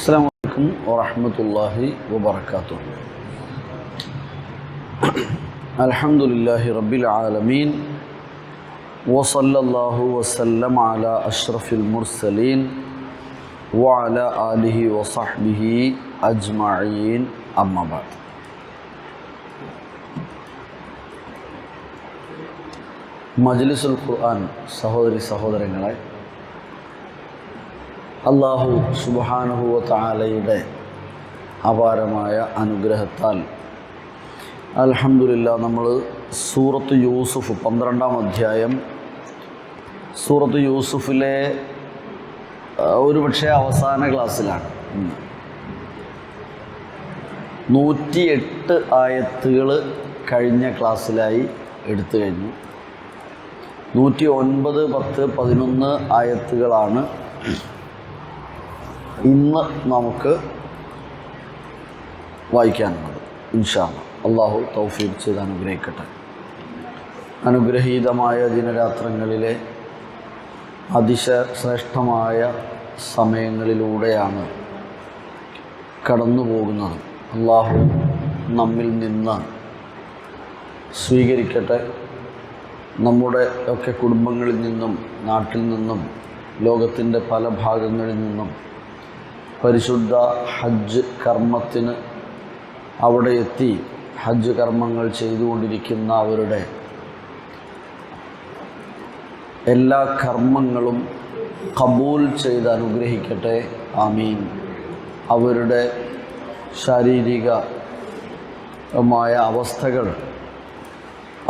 അസ്സലാമു അലൈക്കും വറഹ്മത്തുള്ളാഹി വബറകാതുഹു. അൽഹംദുലില്ലാഹി റബ്ബിൽ ആലമീൻ വസല്ലല്ലാഹു വസല്ലമ അലാ അഷ്റഫിൽ മുർസലീൻ വഅലാ ആലിഹി വസഹ്ബിഹി അജ്മഈൻ. അമ്മാ ബഅദ്. മജ്ലിസുൽ ഖുർആൻ സഹോദരി സഹോദരങ്ങളെ, അല്ലാഹു സുബ്ഹാനഹു വ തആലയുടെ അപാരമായ അനുഗ്രഹത്താൽ അൽഹംദുലില്ലാഹ് നമ്മൾ സൂറത്ത് യൂസുഫ് 12-ാം അധ്യായം സൂറത്ത് യൂസുഫിലെ ഒരുപക്ഷെ അവസാന ക്ലാസ്സിലാണ്. 108 ആയത്തുകൾ കഴിഞ്ഞ ക്ലാസ്സിലായി എടുത്തു കഴിഞ്ഞു. 109, 10, 11 ആയത്തുകളാണ് ഇന്ന് നമുക്ക് വായിക്കാനുള്ളത്. ഇൻഷാ അല്ലാഹ് അല്ലാഹു തൗഫീഖ് ചെയ്ത് അനുഗ്രഹിക്കട്ടെ. അനുഗ്രഹീതമായ ദിനരാത്രങ്ങളിലെ അതിശ്രേഷ്ഠമായ സമയങ്ങളിലൂടെയാണ് കടന്നു പോകുന്നത്. അല്ലാഹു നമ്മിൽ നിന്ന് സ്വീകരിക്കട്ടെ. നമ്മുടെ ഒക്കെ കുടുംബങ്ങളിൽ നിന്നും നാട്ടിൽ നിന്നും ലോകത്തിൻ്റെ പല ഭാഗങ്ങളിൽ നിന്നും പരിശുദ്ധ ഹജ്ജ് കർമ്മത്തിന് അവിടെ എത്തി ഹജ്ജ് കർമ്മങ്ങൾ ചെയ്തുകൊണ്ടിരിക്കുന്ന അവരുടെ എല്ലാ കർമ്മങ്ങളും ഖബൂൽ ചെയ്ത് അനുഗ്രഹിക്കട്ടെ. ആമീൻ. അവരുടെ ശാരീരികമായ അവസ്ഥകൾ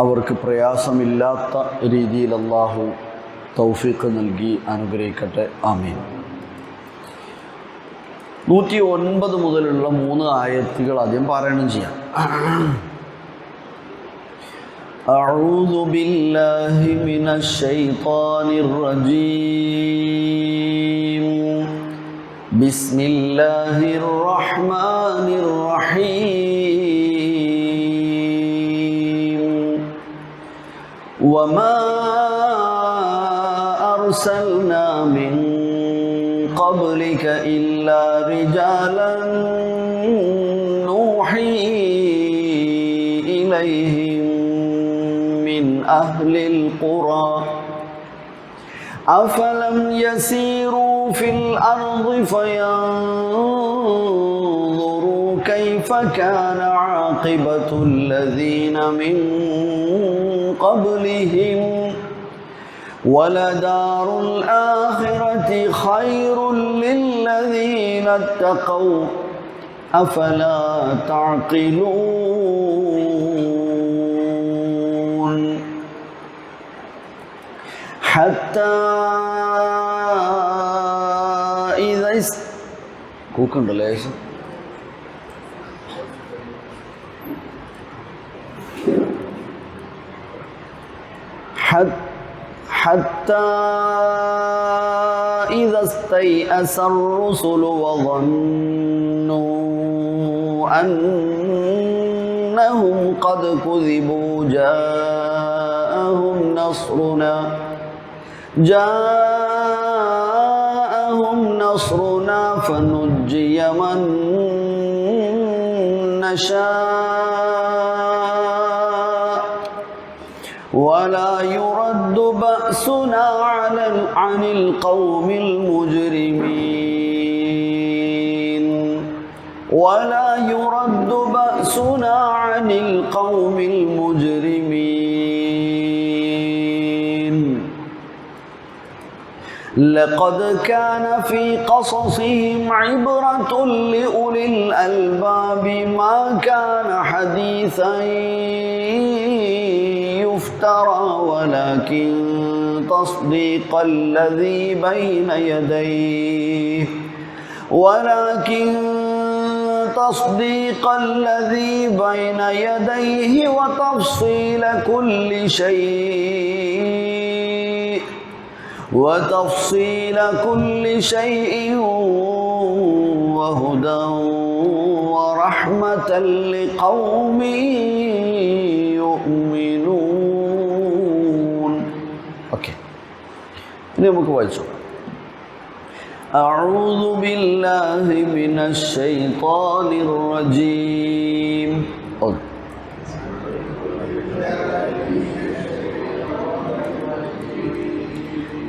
അവർക്ക് പ്രയാസമില്ലാത്ത രീതിയിൽ അല്ലാഹു തൗഫീഖ് നൽകി അനുഗ്രഹിക്കട്ടെ. ആമീൻ. 109 മുതലുള്ള 3 ആയത്തുകൾ ആദ്യം പാരായണം ചെയ്യാം. അഊദു ബില്ലാഹി മിനശ് ശൈത്വാനിർ റജീം. ബിസ്മില്ലാഹിർ റഹ്മാനിർ റഹീം. വമാ അർസൽനാ മിൻ قبلك إلا رجالا نوحي إليهم من أهل القرى أفلم يسيروا في الأرض فينظروا كيف كان عاقبة الذين من قبلهم وَلَدَارُ الْآخِرَةِ خَيْرٌ لِلَّذِينَ اتَّقَوْا أَفَلَا تَعْقِلُونَ حَتَّى إِذَا حتى إذا استيأس الرسل وظنوا أنهم قد كذبوا جاءهم نصرنا فنجي من نشاء ولا يرد بأسنا عن القوم المجرمين ولا يرد بأسنا عن القوم المجرمين لقد كان في قصصهم عبرة لأولي الألباب ما كان حديثا يفترى ولكن تصديق الذي بين يديه وتفصيل كل شيء وهدى ورحمة لقوم يؤمنون. ഇനി നമുക്ക് വായിച്ചു. أعوذ بالله من الشيطان الرجيم.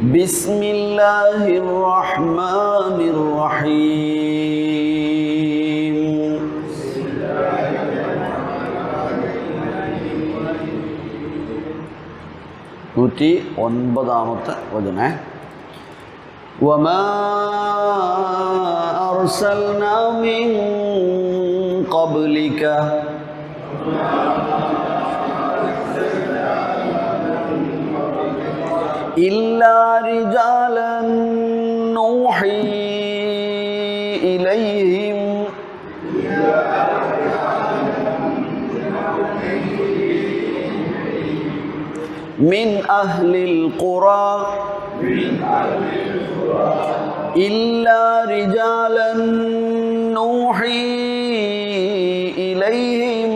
بسم الله الرحمن الرحيم. 109 വചനം. وما أرسلنا من قبلك إلا رجالا نوحي إليهم من أهل القرى إلا رجالا نوحي إليهم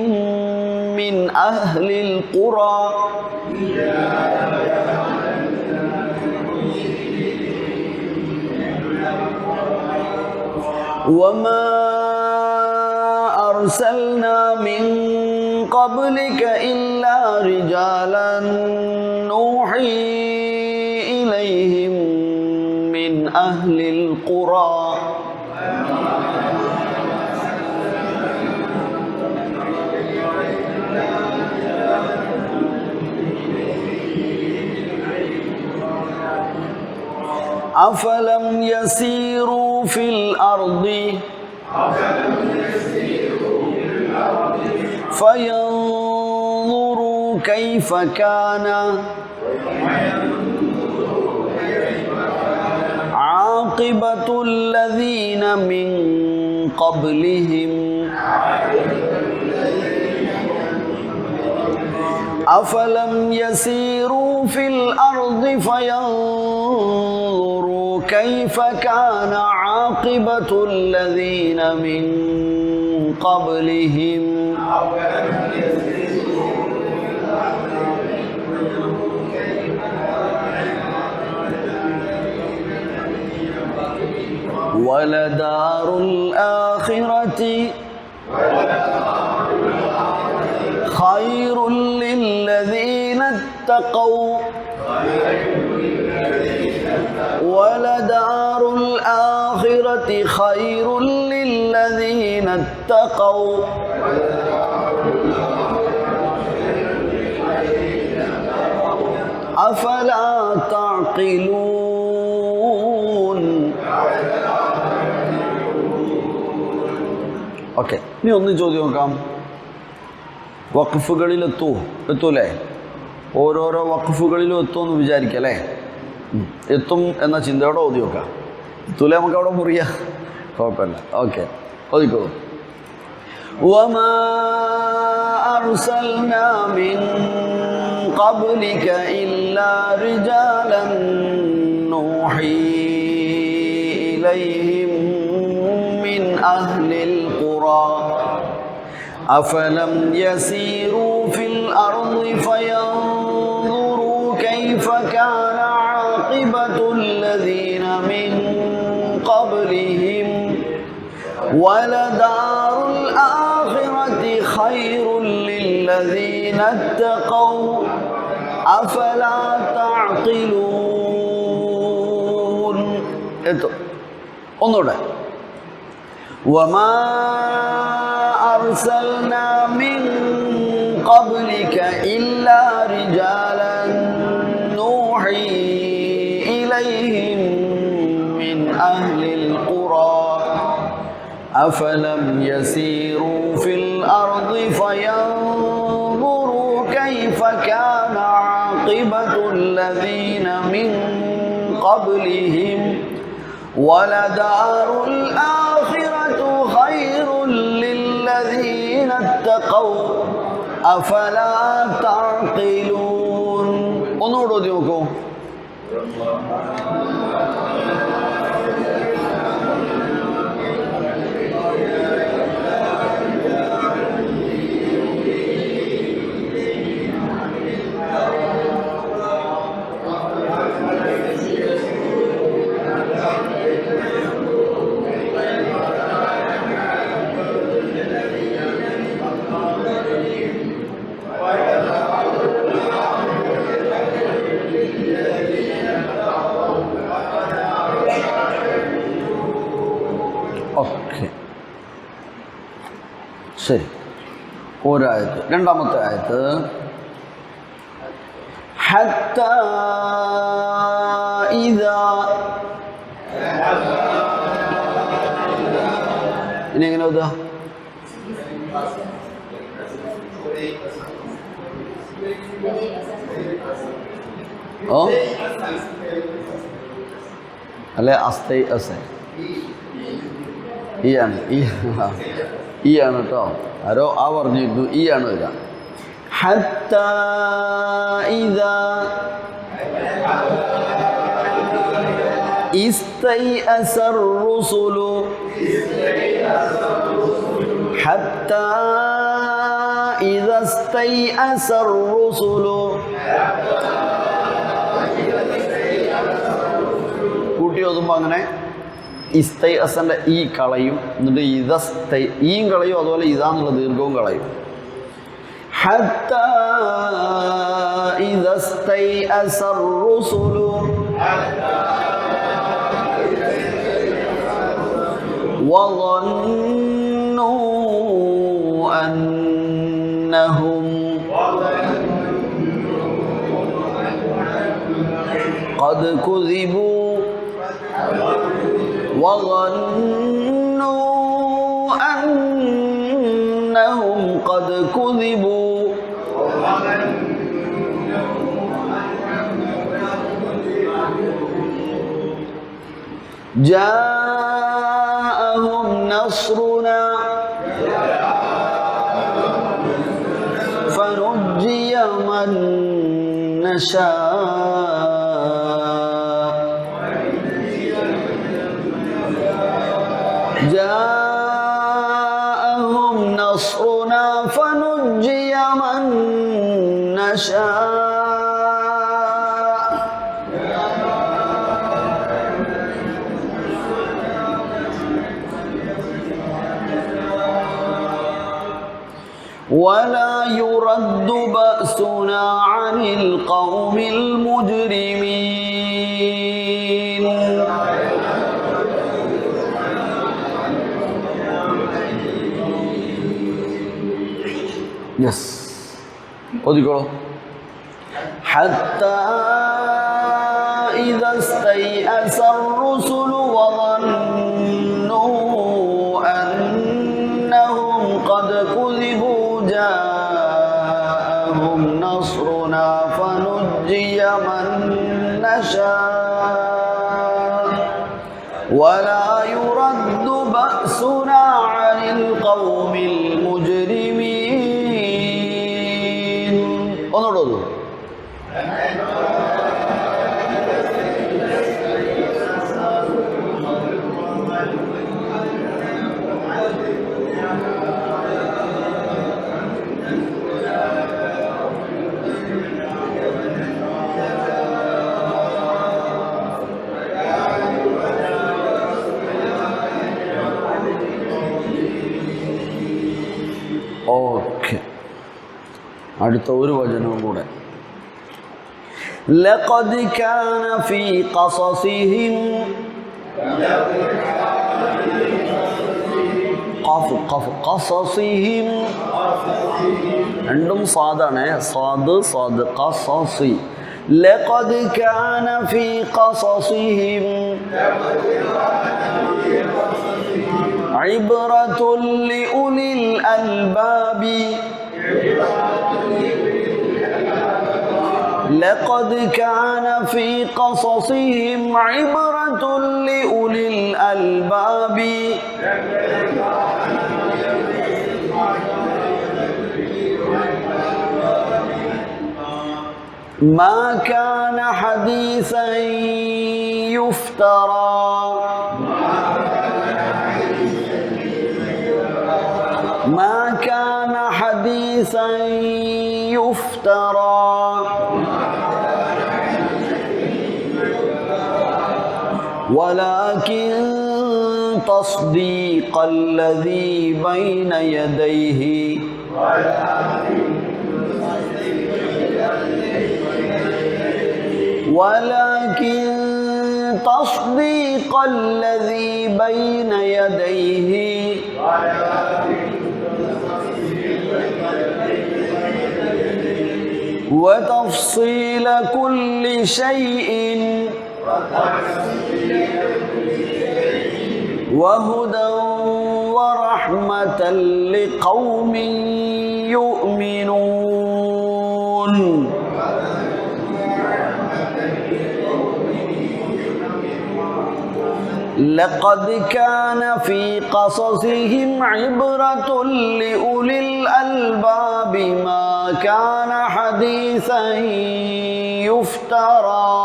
من أهل القرى وما أرسلنا من قبلك إلا رجالا نوحي إليهم من أهل القرى أفلم يسيروا في الأرض فينظروا كيف كان عاقبة الذين من قبلهم أفلم يسيروا في الأرض فينظروا كيف كان عاقبة الذين من قبلهم ولدار الآخرة خير للذين اتقوا ولدار الآخرة خير للذين اتقوا أفلا تعقلون. ഓക്കെ, ഇനി ഒന്ന് ചോദ്യം നോക്കാം. വഖഫുകളിൽ എത്തൂലേ? ഓരോരോ വഖഫുകളിലും എത്തുമെന്ന് വിചാരിക്കല്ലേ? എത്തും എന്ന ചിന്തയോടെ ഓതി നോക്കാം. എത്തൂലേ നമുക്ക് അവിടെ മുറിയാം, കുഴപ്പമില്ല. ഓക്കെ, ഓതിക്കോളൂ. وما أرسلنا من قبلك إلا رجالا نوحي إليهم من أهل القرى أفلم يسيروا في الأرض فينظروا كيف كان عاقبة الذين من قبلهم ولدار الآخرة خير للذين اتقوا أفلا تعقلون. ഒന്നുകൂടെ. وما أرسلنا من قبلك إلا رجالا نوحي إليهم من أهل القرى أفلم يسيروا في الأرض فينظروا كيف كان عاقبة الذين من قبلهم ولدار الآخرة خير للذين اتقوا أفلا تعقلون. ഒന്നുകൂടെ ഓതി നോക്കൂ. ഓക്കെ, ശരി. ഒരായത്ത്. രണ്ടാമത്തെ ആയത്ത് ഹത്താ ഇദാ. ഇനി എങ്ങനെ ഓതുക? ഓ അല്ലെ, അസ്തൈ അസ ഈ ആണ്, ഈ ആണ് കേട്ടോ. ആരോ ആ പറഞ്ഞിരുന്നു ഈ ആണ് വരിക. ഹത്താ ഇദാ ഇസ്തൈഅസർ റുസുലു. ഹത്താ ഇദാ ഇസ്തൈഅസർ റുസുലു. കൂട്ടി ഓതുമ്പോൾ അങ്ങനെ ഇസ്തൈ അസൻ്റെ ഈ കളയും, എന്നിട്ട് ഇതസ്തൈ ഈയും കളയും, അതുപോലെ ഇതാന്നുള്ള ദീർഘവും കളയും. ഹത്താ ഇദസ്തൈഅസർ റുസുലു വظنوا أنهم قد كذبوا وظنوا أنهم قد كذبوا جاءهم نصرنا فنجي من نشاء جاءهم نصرنا فنجي من نشاء. ولا يرد بأسنا عن القوم المجرمين. يس اذكروا حتى إذا استيأس الرسل وظنوا أنهم قد كذبوا جاءهم نصرنا فنجي من نشاء ولا يرد بأسنا عن القوم المجرمين. ഒന്നുകൂടെ ഓക്കെ. അടുത്ത ഒരു വചനവും കൂടെ. لقد كان في قصصهم قصصهم രണ്ടും സാദാണ്, സാദ് സാദ് ഖസസി. لقد كان في قصصهم عبرة لأولي الألباب. لقد كان في قصصهم عبرة لأولي الألباب. ما كان حديثا يفترى ما كان حديثا يفترى ولكن تصديق الذي بين يديه ولكن تصديق الذي بين يديه وتفصيل كل شيء وهدى ورحمة لقوم يؤمنون. لقد كان في قصصهم عبرة لأولي الألباب ما كان حديثا يفترى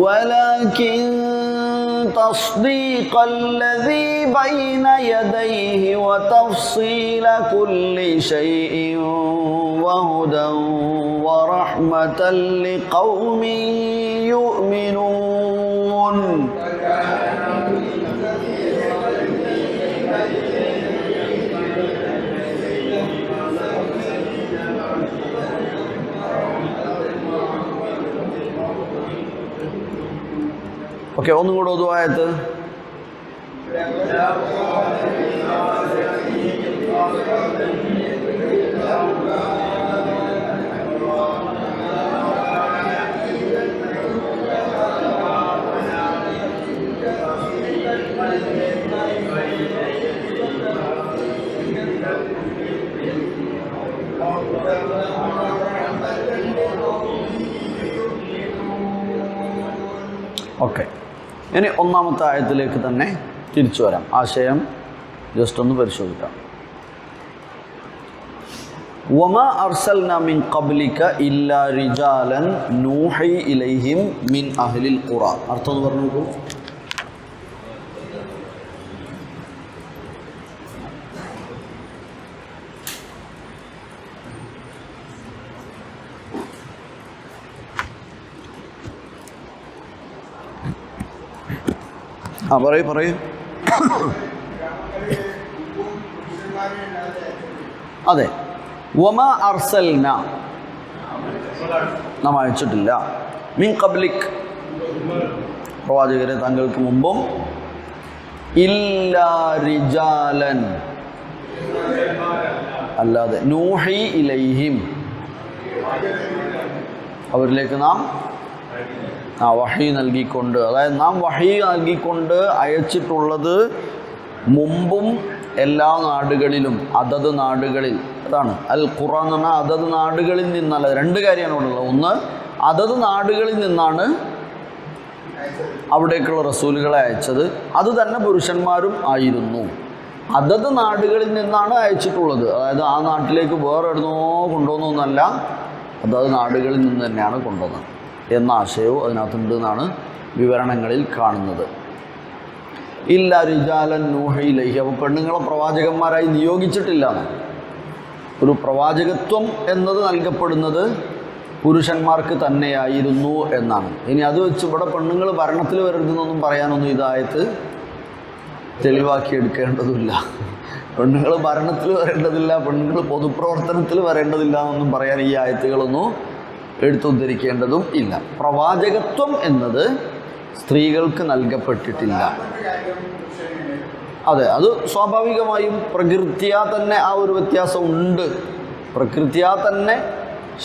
ولكن تصديق الذي بين يديه وتفصيل كل شيء وهدى ورحمة لقوم يؤمنون. ഓക്കെ, ഒന്നും കൂടെ ഓതുക ആയത്ത്. ഓക്കെ, ഇനി ഒന്നാമത്തെ ആയത്തിലേക്ക് തന്നെ തിരിച്ചു വരാം. ആശയം ജസ്റ്റ് ഒന്ന് പരിശോധിക്കാം. വമാ അർസൽനാ മിൻ ഖബ്ലിക ഇല്ലാ റിജാലൻ നൂഹി ഇലൈഹിം മിൻ അഹ്ലിൽ ഖുറ. അർത്ഥം ഒന്ന് പറഞ്ഞു നോക്കൂ. പറയൂ. അതെ, വമാ അർസൽന, നാം അയച്ചിട്ടില്ല, മിൻ ഖബ്ലിക്, പ്രവാചകരെ താങ്കൾക്ക് മുമ്പും, ഇല്ലാ റിജാലൻ, അല്ലാതെ, നൂഹി ഇലൈഹിം, അവരിലേക്ക് നാം വഹി നൽകിക്കൊണ്ട്, അതായത് നാം വഹി നൽകിക്കൊണ്ട് അയച്ചിട്ടുള്ളത് മുമ്പും എല്ലാ നാടുകളിലും, അതത് നാടുകളിൽ. അതാണ് അൽ ഖുർആൻ എന്ന് പറഞ്ഞാൽ അതത് നാടുകളിൽ നിന്നല്ല. രണ്ട് കാര്യമാണ് ഇവിടെ ഉള്ളത്. ഒന്ന്, അതത് നാടുകളിൽ നിന്നാണ് അവിടേക്കുള്ള റസൂലുകളെ അയച്ചത്. അത് തന്നെ പുരുഷന്മാരും ആയിരുന്നു. അതത് നാടുകളിൽ നിന്നാണ് അയച്ചിട്ടുള്ളത്. അതായത് ആ നാട്ടിലേക്ക് വേറെ എവിടുന്നോ കൊണ്ടുവന്നൊന്നല്ല, അതത് നാടുകളിൽ നിന്ന് തന്നെയാണ് കൊണ്ടുവന്നത് എന്ന ആശയവും അതിനകത്തുണ്ട് എന്നാണ് വിവരണങ്ങളിൽ കാണുന്നത്. ഇല്ല റിജാലൻ നൂഹി ഇലൈഹി, അപ്പോൾ പെണ്ണുങ്ങളെ പ്രവാചകന്മാരായി നിയോഗിച്ചിട്ടില്ല. ഒരു പ്രവാചകത്വം എന്നത് നൽകപ്പെടുന്നത് പുരുഷന്മാർക്ക് തന്നെയായിരുന്നു എന്നാണ്. ഇനി അത് വെച്ച് ഇവിടെ പെണ്ണുങ്ങൾ ഭരണത്തിൽ വരരുതെന്നൊന്നും പറയാനൊന്നും ഇതായത് തെളിവാക്കിയെടുക്കേണ്ടതില്ല. പെണ്ണുങ്ങൾ ഭരണത്തിൽ വരേണ്ടതില്ല, പെണ്ണുങ്ങൾ പൊതുപ്രവർത്തനത്തിൽ വരേണ്ടതില്ല എന്നൊന്നും പറയാൻ ഈ ആയത്തുകളൊന്നും എടുത്തുദ്ധരിക്കേണ്ടതും ഇല്ല. പ്രവാചകത്വം എന്നത് സ്ത്രീകൾക്ക് നൽകപ്പെട്ടിട്ടില്ല. അതെ, അത് സ്വാഭാവികമായും പ്രകൃത്യാ തന്നെ ആ ഒരു വ്യത്യാസം ഉണ്ട്. പ്രകൃത്യാ തന്നെ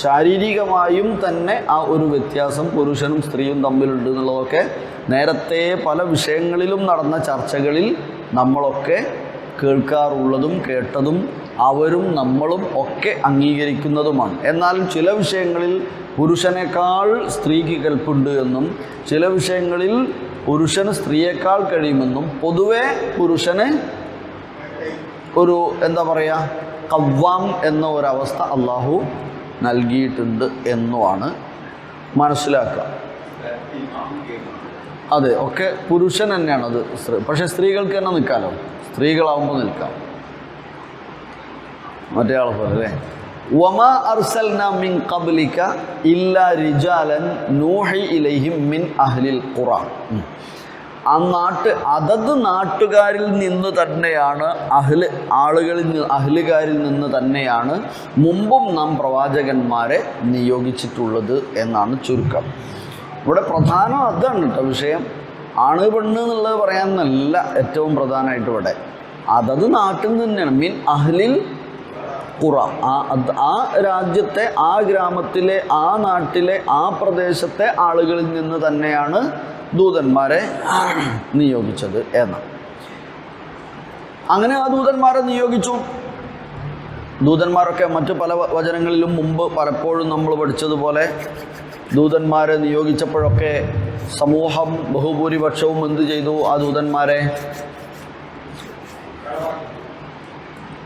ശാരീരികമായും തന്നെ ആ ഒരു വ്യത്യാസം പുരുഷനും സ്ത്രീയും തമ്മിലുണ്ട് എന്നുള്ളതൊക്കെ നേരത്തെ പല വിഷയങ്ങളിലും നടന്ന ചർച്ചകളിൽ നമ്മളൊക്കെ കേൾക്കാറുള്ളതും കേട്ടതും അവരും നമ്മളും ഒക്കെ അംഗീകരിക്കുന്നതുമാണ്. എന്നാൽ ചില വിഷയങ്ങളിൽ പുരുഷനേക്കാൾ സ്ത്രീക്ക് കൽപ്പുണ്ട് എന്നും ചില വിഷയങ്ങളിൽ പുരുഷന് സ്ത്രീയേക്കാൾ കഴിയുമെന്നും പൊതുവെ പുരുഷന് ഒരു എന്താ പറയുക ഖവ്വാം എന്ന ഒരവസ്ഥ അള്ളാഹു നൽകിയിട്ടുണ്ട് എന്നുമാണ് മനസ്സിലാക്കുക. അതെ, ഒക്കെ പുരുഷൻ തന്നെയാണത്. പക്ഷേ സ്ത്രീകൾക്ക് തന്നെ നിൽക്കാമല്ലോ, സ്ത്രീകളാവുമ്പോൾ നിൽക്കാം. മറ്റേ ആളെ പോലെ അല്ലേ. വമാ അർസൽനാ മിൻ ഖബ്ലിക ഇല്ലാ റിജാലൻ നൂഹി ഇലൈഹിം മിൻ അഹ്ലിൽ ഖുറ. ആ അതത് നാട്ടുകാരിൽ നിന്ന് തന്നെയാണ് അഹ്ലുകാരിൽ നിന്ന് തന്നെയാണ് മുമ്പും നാം പ്രവാചകന്മാരെ നിയോഗിച്ചിട്ടുള്ളത് എന്നാണ് ചുരുക്കം. ഇവിടെ പ്രധാനം അതാണ് കേട്ടോ വിഷയം. ആണ് പെണ്ണ് എന്നുള്ളത് പറയാമെന്നല്ല ഏറ്റവും പ്രധാനമായിട്ട് ഇവിടെ. അതത് നാട്ടിൽ തന്നെയാണ്. മിൻ അഹ്ലിൽ ഖുറ, ആ രാജ്യത്തെ, ആ ഗ്രാമത്തിലെ, ആ നാട്ടിലെ, ആ പ്രദേശത്തെ ആളുകളിൽ നിന്ന് തന്നെയാണ് ദൂതന്മാരെ നിയോഗിച്ചത് എന്ന്. അങ്ങനെ ആ ദൂതന്മാരെ നിയോഗിച്ചു. ദൂതന്മാരൊക്കെ മറ്റു പല വചനങ്ങളിലും മുമ്പ് പലപ്പോഴും നമ്മൾ പഠിച്ചതുപോലെ ദൂതന്മാരെ നിയോഗിച്ചപ്പോഴൊക്കെ സമൂഹം ബഹുഭൂരിപക്ഷവും എന്ത് ചെയ്തു? ആ ദൂതന്മാരെ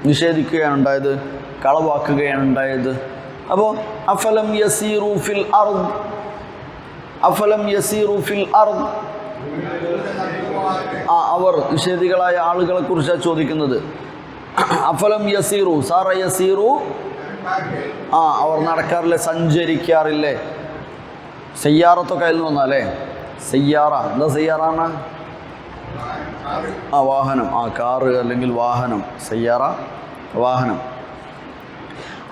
നിഷേധിക്കുകയാണ് ഉണ്ടായത്, കളവാക്കുകയാണ് ഉണ്ടായത്. അപ്പോൾ അഫലം യസീറു ഫിൽ അർദ്, അഫലം യസീറു ഫിൽ അർദ്, അവർ നിഷേധികളായ ആളുകളെ കുറിച്ചാണ് ചോദിക്കുന്നത്. അഫലം യസീറു, സാറ യസീറു, അവർ നടക്കാറില്ലേ, സഞ്ചരിക്കാറില്ലേ? സയ്യാറത്തൊക്കെ അതിൽ നിന്ന് വന്നാലേ. സയ്യാറ എന്താ? സയ്യാറാണ് വാഹനം, കാറ് അല്ലെങ്കിൽ വാഹനം. സയ്യാറ വാഹനം.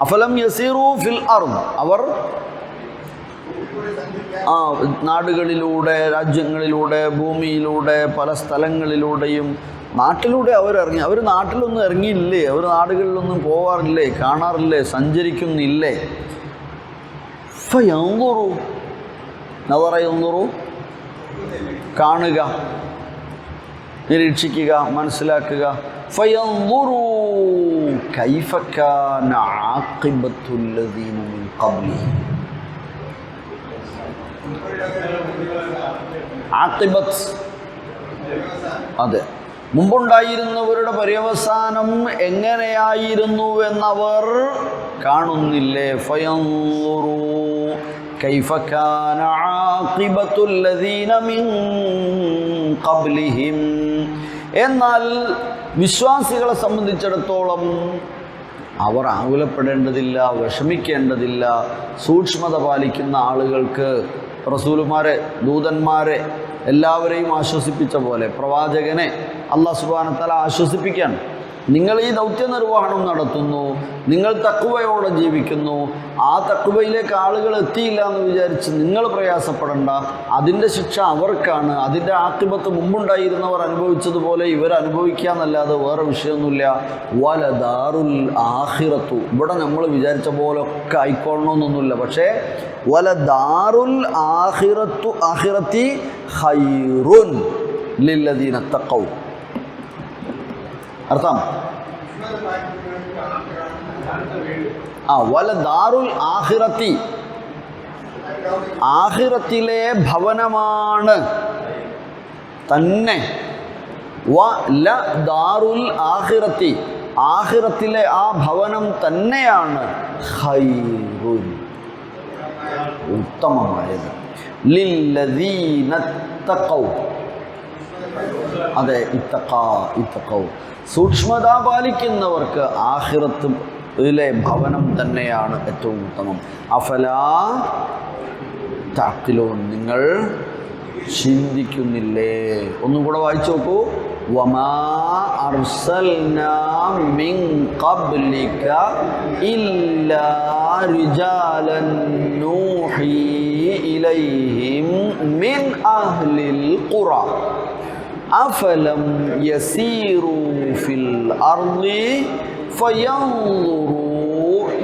അഫലം യസീറു ഫിൽ അർദ്, അവർ നാടുകളിലൂടെ, രാജ്യങ്ങളിലൂടെ, ഭൂമിയിലൂടെ, പല സ്ഥലങ്ങളിലൂടെയും നാട്ടിലൂടെ അവരിറങ്ങി. അവർ നാട്ടിലൊന്നും ഇറങ്ങിയില്ലേ? അവർ നാടുകളിലൊന്നും പോകാറില്ലേ? കാണാറില്ലേ? സഞ്ചരിക്കുന്നില്ലേ? ഫയൻദുറു, നദറ യൻദുറു, കാണുക, നിരീക്ഷിക്കുക, മനസ്സിലാക്കുക. ഫയൻദുറു കൈഫ കാന ആഖിബത്തുൽ ലദീന മിൻ ഖബ്ലിഹിം. ആഖിബത്ത്, അതെ, മുമ്പുണ്ടായിരുന്നവരുടെ പര്യവസാനം എങ്ങനെയായിരുന്നുവെന്നവർ കാണുന്നില്ലേ? ഫയൻദുറു കൈഫ കാന ആഖിബത്തുൽ ലദീന മിൻ ഖബ്ലിഹിം. എന്നാൽ വിശ്വാസികളെ സംബന്ധിച്ചിടത്തോളം അവർ ആകുലപ്പെടേണ്ടതില്ല, വിഷമിക്കേണ്ടതില്ല. സൂക്ഷ്മത പാലിക്കുന്ന ആളുകൾക്ക് റസൂലുമാരെ, ദൂതന്മാരെ എല്ലാവരെയും ആശ്വസിപ്പിച്ച പോലെ പ്രവാചകനെ അല്ലാഹു സുബ്ഹാനഹു വ തആല ആശ്വസിപ്പിക്കാൻ, നിങ്ങൾ ഈ ദൗത്യ നിർവഹണം നടത്തുന്നു, നിങ്ങൾ തഖ്വയോടെ ജീവിക്കുന്നു, ആ തഖ്വയിലേക്ക് ആളുകൾ എത്തിയില്ല എന്ന് വിചാരിച്ച് നിങ്ങൾ പ്രയാസപ്പെടണ്ട. അതിൻ്റെ ശിക്ഷ അവർക്കാണ്. അതിൻ്റെ ആഖിബത്ത് മുമ്പുണ്ടായിരുന്നവർ അനുഭവിച്ചതുപോലെ ഇവർ അനുഭവിക്കുക എന്നല്ലാതെ വേറെ വിഷയമൊന്നുമില്ല. വലദാറുൽ ആഖിറത്തു, ഇവിടെ നമ്മൾ വിചാരിച്ച പോലെ ഒക്കെ ആയിക്കൊള്ളണമെന്നൊന്നുമില്ല. പക്ഷേ വലദാറുൽ ആഖിറത്തു, ആഖിറത്തി ഖൈറുൻ ലില്ലദീന തഖൗ. അർത്ഥം വലദാറുൽ ആഖിറത്തി, ആഖിറത്തിലെ ഭവനമാണ് തന്നെ. വലദാറുൽ ആഖിറത്തി, ആഖിറത്തിലെ ആ ഭവനം തന്നെയാണ് ഖൈറുൻ, ഉത്തമമായത്. ലില്ലദീന തഖൗ, അതെ, ഇത്തഖൗ, സൂക്ഷ്മത പാലിക്കുന്നവർക്ക് ആഖിറത്തിലെ ഭവനം തന്നെയാണ് ഏറ്റവും ഉത്തമം. അഫലാ തഅഖിലൂൻ, നിങ്ങൾ ചിന്തിക്കുന്നില്ലേ? ഒന്നും കൂടെ വായിച്ചു നോക്കൂ. വമാ അർസൽനാ മിൻ ഖബ്ലിക ഇല്ലാ റിജാലൻ നൂഹി ഇലൈഹിം മിൻ അഹ്ലിൽ ഖുറ അഫലം യസീറു ഫിൽ അർളി ഫയൻദുറു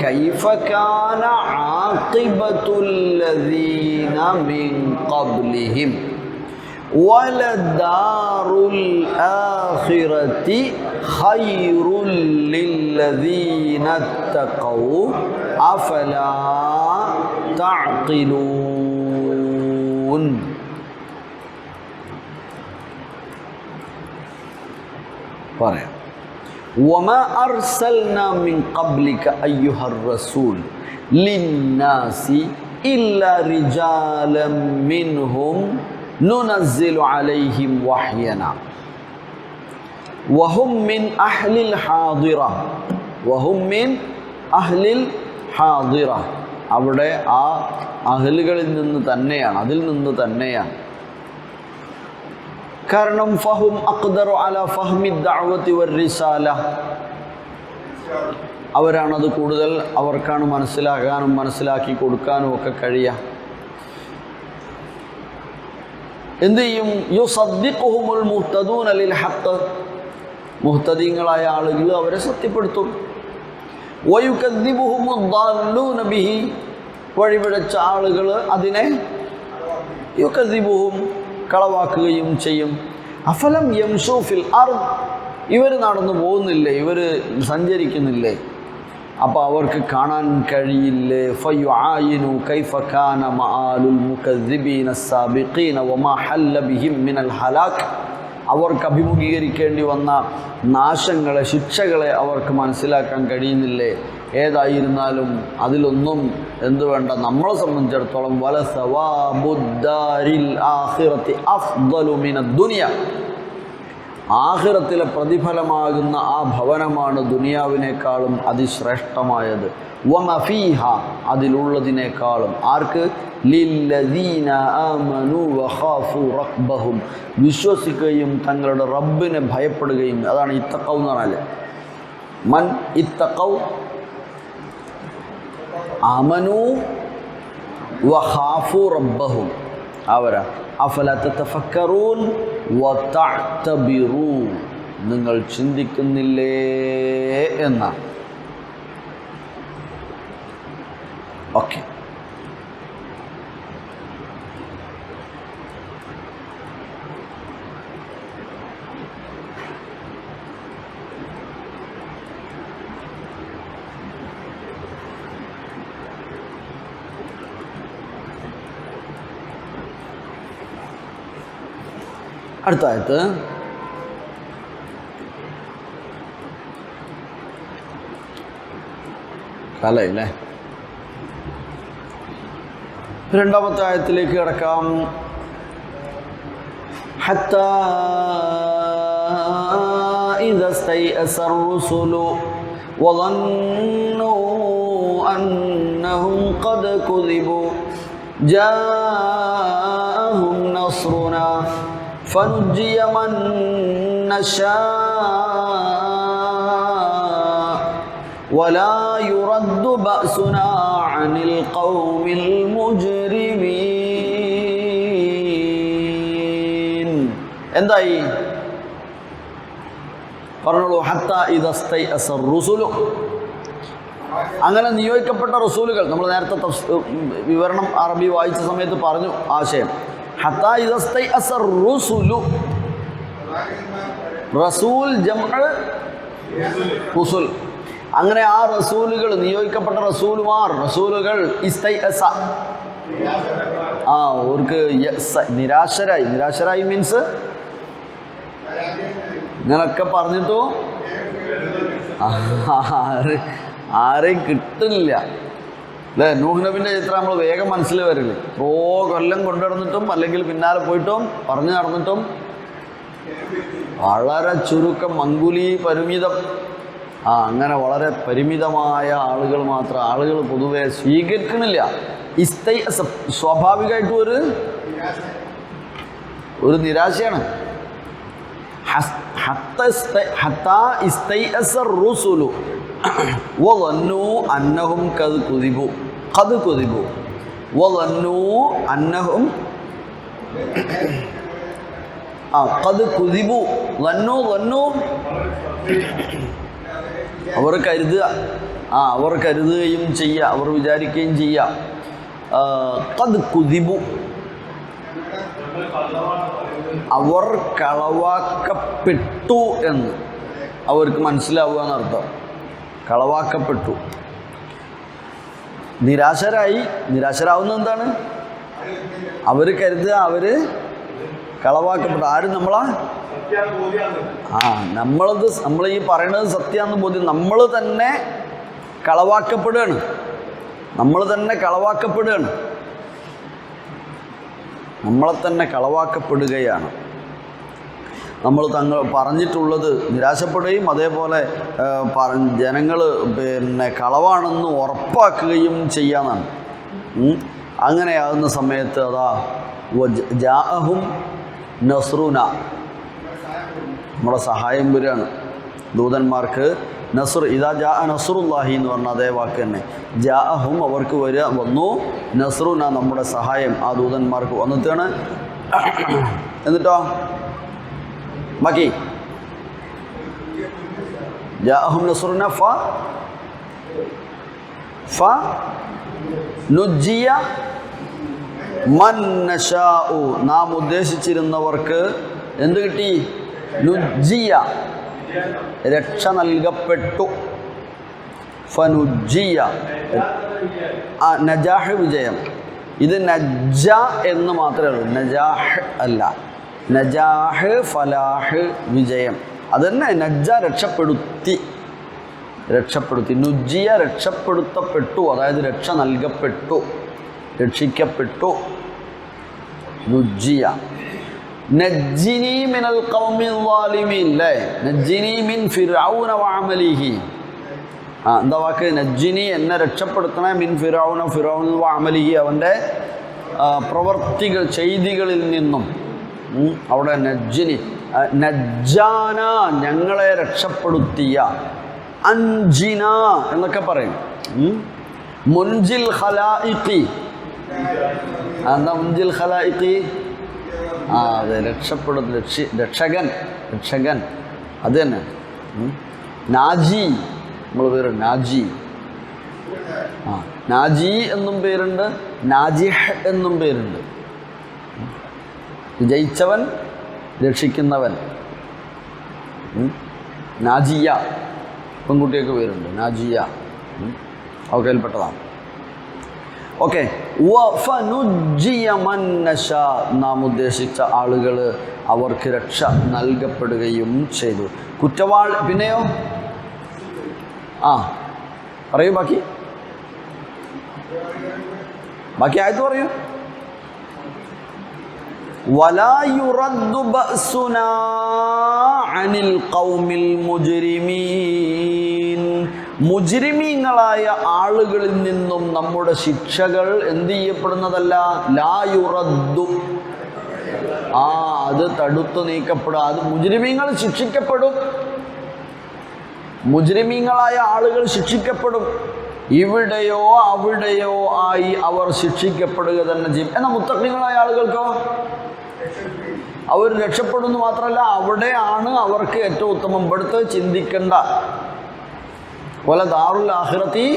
കൈഫ കാന ആഖിബത്തുൽ ലദീന മിൻ ഖബ്ലിഹിം വലദാറുൽ ആഖിറതി ഖൈറുൽ ലില്ലദീന തഖൗ അഫലാ തഅഖിലൂൻ. പറയാം. വമാ അർസൽനാ മിൻ ഖബ്ലിക അയ്യുഹർ റസൂൽ ലിന്നാസി ഇല്ലാ റിജാലൻ മിൻഹും നുനസ്സിലു അലൈഹിം വഹ്യനാ വഹും മിൻ അഹ്ലിൽ ഹാദിറ, വഹും മിൻ അഹ്ലിൽ ഹാദിറ, അവിടെ ആ അഹ്ലുകളിൽ നിന്ന് തന്നെയാണ്, അതിൽ നിന്ന് തന്നെയാണ്. കാരണം ഫഹും അഖ്ദറു അലാ ഫഹ്മി ദഅവതി വർ-റിസാല, അവരാണത് കൂടുതൽ, അവർക്കാണ് മനസ്സിലാകാനും മനസ്സിലാക്കി കൊടുക്കാനും ഒക്കെ കഴിയുക. എന്ത് ചെയ്യും? യുസദ്ദിഖുഹുമുൽ മുഹ്തദൂന ലിൽ ഹഖ്, മുഹ്തദീങ്ങളായ ആളുകൾ അവരെ സത്യപ്പെടുത്തും. വയുകദ്ദിബുഹുമുദ് ദാല്ലൂന ബിഹി, വഴിപിഴച്ച ആളുകൾ അതിനെ യുകദ്ദിബുഹും, കളവാക്കുകയും ചെയ്യും. അഫലം യംശൂ ഫിൽ അർദ്, ഇവർ നടന്നു പോകുന്നില്ലേ, ഇവർ സഞ്ചരിക്കുന്നില്ലേ, അപ്പോൾ അവർക്ക് കാണാൻ കഴിയില്ലേ? ഫയുആയിനു കൈഫ കാന മആലുൽ മുകദ്ദിബീന അസ്സാബിഖീന വമാ ഹല്ല ബിഹിം മിനൽ ഹലാക്, അവർക്ക് അഭിമുഖീകരിക്കേണ്ടി വന്ന നാശങ്ങളെ, ശിക്ഷകളെ അവർക്ക് മനസ്സിലാക്കാൻ കഴിയുന്നില്ലേ? ഏതായിരുന്നാലും അതിലൊന്നും എന്തു വേണ്ട, നമ്മളെ സംബന്ധിച്ചിടത്തോളം വല സവാബുദ്ദാരിൽ ആഖിറത്തി അഫ്ദലു മിനദ് ദുനിയ, ആഖിറത്തിലെ പ്രതിഫലമാകുന്ന ആ ഭവനമാണ് ദുനിയാവിനേക്കാളും അതിശ്രേഷ്ഠമായത്. വമഫീഹ, അതിലുള്ളതിനേക്കാളും. ആർക്ക്? ലില്ലദീന ആമനു വഖാഫു റബ്ബഹും, വിശ്വസിക്കുകയും തങ്ങളുടെ റബ്ബിനെ ഭയപ്പെടുകയും. അതാണ് ഇത്തഖൗ എന്ന് പറഞ്ഞാൽ. മൻ ഇത്തഖൗ ആമനു വഖാഫു റബ്ബഹും, അവരാ. അഫല തതഫക്കറൂൻ വതഅ്തബിറൂ, നിങ്ങൾ ചിന്തിക്കുന്നില്ലേ എന്നാണ്. ഓക്കെ, അടുത്ത ആയത്ത് കാലയില്ലേ. രണ്ടാമത്തെ ആയത്തിലേക്ക് കിടക്കാം. ഹത്താ ഇദാ സ്തൈഅസ الرُّسُلُ وظنوا أنهم قد كذبوا جاءهم نصرنا فنجي من نشاء ولا يرد بأسنا عن القوم المجرمين. എന്തായി പറഞ്ഞോളൂ. ഹത്താ ഇദാ സ്തൈഅസ الرُّسُلُ, അങ്ങനെ നിയോഗിക്കപ്പെട്ട റസൂലുകൾ. നമ്മൾ നേരത്തെ വിവരണം അറബി വായിച്ച സമയത്ത് പറഞ്ഞു ആശയം. ഹത്താ ഇദാ സ്തൈഅസ الرُّسُلُ, റസൂൽ ജംഅ് റുസുൽ. അങ്ങനെ ആ റസൂലുകൾ, നിയോഗിക്കപ്പെട്ട റസൂലുകൾ ഇസ്തൈഅസ, അവർക്ക് നിരാശരായി മീൻസ് ഇങ്ങനൊക്കെ പറഞ്ഞിട്ടോ ആരെയും കിട്ടില്ല അല്ലേ. നൂഹ് നബിൻ്റെ ചരിത്രം നമ്മൾ വേഗം മനസ്സിൽ വരില്ലേ. കൊല്ലം കൊണ്ടുനടന്നിട്ടും അല്ലെങ്കിൽ പിന്നാലെ പോയിട്ടും പറഞ്ഞു നടന്നിട്ടും വളരെ ചുരുക്കം, മങ്കുലി പരിമിതം. അങ്ങനെ വളരെ പരിമിതമായ ആളുകൾ മാത്രം, ആളുകൾ പൊതുവെ സ്വീകരിക്കണില്ല. സ്വാഭാവികമായിട്ടും ഒരു നിരാശയാണ്. ഹത്താ ഇസ്തൈഅസ الرُّسُلُ وظنوا أنهم قد كذبوا وظنوا أنهم قد كذبوا ظنوا അവർ കരുതുക, അവർ കരുതുകയും ചെയ്യുക, അവർ വിചാരിക്കുകയും ചെയ്യുക. ഖദ് കുദിബു, അവർ കളവാക്കപ്പെട്ടു എന്ന് അവർക്ക് മനസ്സിലാവുക എന്നർത്ഥം. കളവാക്കപ്പെട്ടു, നിരാശരാവുന്നത് എന്താണ്? അവർ കരുതുക അവർ കളവാക്കപ്പെട്ടു. ആരും നമ്മൾ ഈ പറയണത് സത്യമാണെന്ന് ബോധ്യം. നമ്മൾ തന്നെ കളവാക്കപ്പെടുകയാണ്. നമ്മളെ തന്നെ കളവാക്കപ്പെടുകയാണ്. നമ്മൾ പറഞ്ഞിട്ടുള്ളത് നിരാശപ്പെടുകയും അതേപോലെ ജനങ്ങൾ കളവാണെന്ന് ഉറപ്പാക്കുകയും ചെയ്യാനാണ്. അങ്ങനെയാകുന്ന സമയത്ത് അതാ ജാഅഹും നസ്റുന, നമ്മുടെ സഹായം വരികയാണ് ദൂതന്മാർക്ക്. നസ്ർ ഇദാ ജാ നസ്റുല്ലാഹി എന്ന് പറഞ്ഞ അതേ വാക്ക് തന്നെ. ജാഅഹും അവർക്ക് വന്നു, നസ്റുന നമ്മുടെ സഹായം ആ ദൂതന്മാർക്ക് വന്നിട്ടാണ്. എന്നിട്ടോ ബാക്കി ജാഅഹും നസ്റുന ഫ നുജ്ജിയ മൻ നശാഉ നാം ഉദ്ദേശിച്ചിരുന്നവർക്ക് എന്ത് കിട്ടി? നുജ്ജിയ രക്ഷ നൽകപ്പെട്ടു. ഫനുജ്ജിയ നജാഹ് വിജയം. ഇത് നജ്ജ എന്ന് മാത്രമേ ഉള്ളൂ, നജാഹ് അല്ല. നജാഹ് ഫലാഹ് വിജയം അതന്നെ. നജ്ജ രക്ഷപ്പെടുത്തി, നുജ്ജിയ രക്ഷപ്പെടുത്തപ്പെട്ടു, അതായത് രക്ഷ നൽകപ്പെട്ടു, രക്ഷിക്കപ്പെട്ടു. നുജ്ജിയ നജ്ജിനി മിനൽ ഖൗമിൽ ളാലിമീൻ അല്ലേ? നജ്ജിനി മിൻ ഫിർഔന വഅമലിഹി. എന്താ വാക്ക്? നജ്ജിനി എന്നെ രക്ഷപ്പെടുത്തണേ, മിൻ ഫിർഔന വഅമലിഹി അവൻ്റെ പ്രവർത്തികൾ ചെയ്തികളിൽ നിന്നും. അവിടെ നജ്ജിനി നജ്ജാന ഞങ്ങളെ രക്ഷപ്പെടുത്തിയ, അൻജിന എന്നൊക്കെ പറയും. മുൻജിൽ ഖലായിഖി. എന്താ മുൻജിൽ ഖലായിഖി? അതെ, രക്ഷകൻ അത് തന്നെ. നാജി നമ്മൾ പേരുണ്ട്, നാജി. നാജി എന്നും പേരുണ്ട്, നാജിഹ് എന്നും പേരുണ്ട്. വിജയിച്ചവൻ, രക്ഷിക്കുന്നവൻ. നാജിയ പെൺകുട്ടിയൊക്കെ പേരുണ്ട്, നാജിയ. അവക്കയിൽപ്പെട്ടതാണ്. ഓക്കെ. നാം ഉദ്ദേശിച്ച ആളുകൾ അവർക്ക് രക്ഷ നൽകപ്പെടുകയും ചെയ്തു. പിന്നെയോ പറയൂ, ബാക്കി ആയത്ത് പറയൂ. വലാ യുറദ്ദു ബഅസുനാ അനിൽ ഖൗമിൽ മുജ്രിമീൻ. മുജ്രിമീങ്ങളായ ആളുകളിൽ നിന്നും നമ്മുടെ ശിക്ഷകൾ എന്ത് ചെയ്യപ്പെടുന്നതല്ല. ലാ യുറദ്ദു, അത് തടുത്തു നീക്കപ്പെടുക. അത് മുജ്രിമീങ്ങൾ ശിക്ഷിക്കപ്പെടും, മുജ്രിമീങ്ങളായ ആളുകൾ ശിക്ഷിക്കപ്പെടും. ഇവിടെയോ അവിടെയോ ആയി അവർ ശിക്ഷിക്കപ്പെടുക തന്നെ ചെയ്യും. എന്നാൽ മുത്തഖീങ്ങളായ ആളുകൾക്കോ അവർ രക്ഷപ്പെടുന്നു മാത്രമല്ല, അവിടെയാണ് അവർക്ക് ഏറ്റവും ഉത്തമം. ഇവിടുത്തെ ചിന്തിക്കേണ്ട. വല ദാറുൽ ആഖിറതി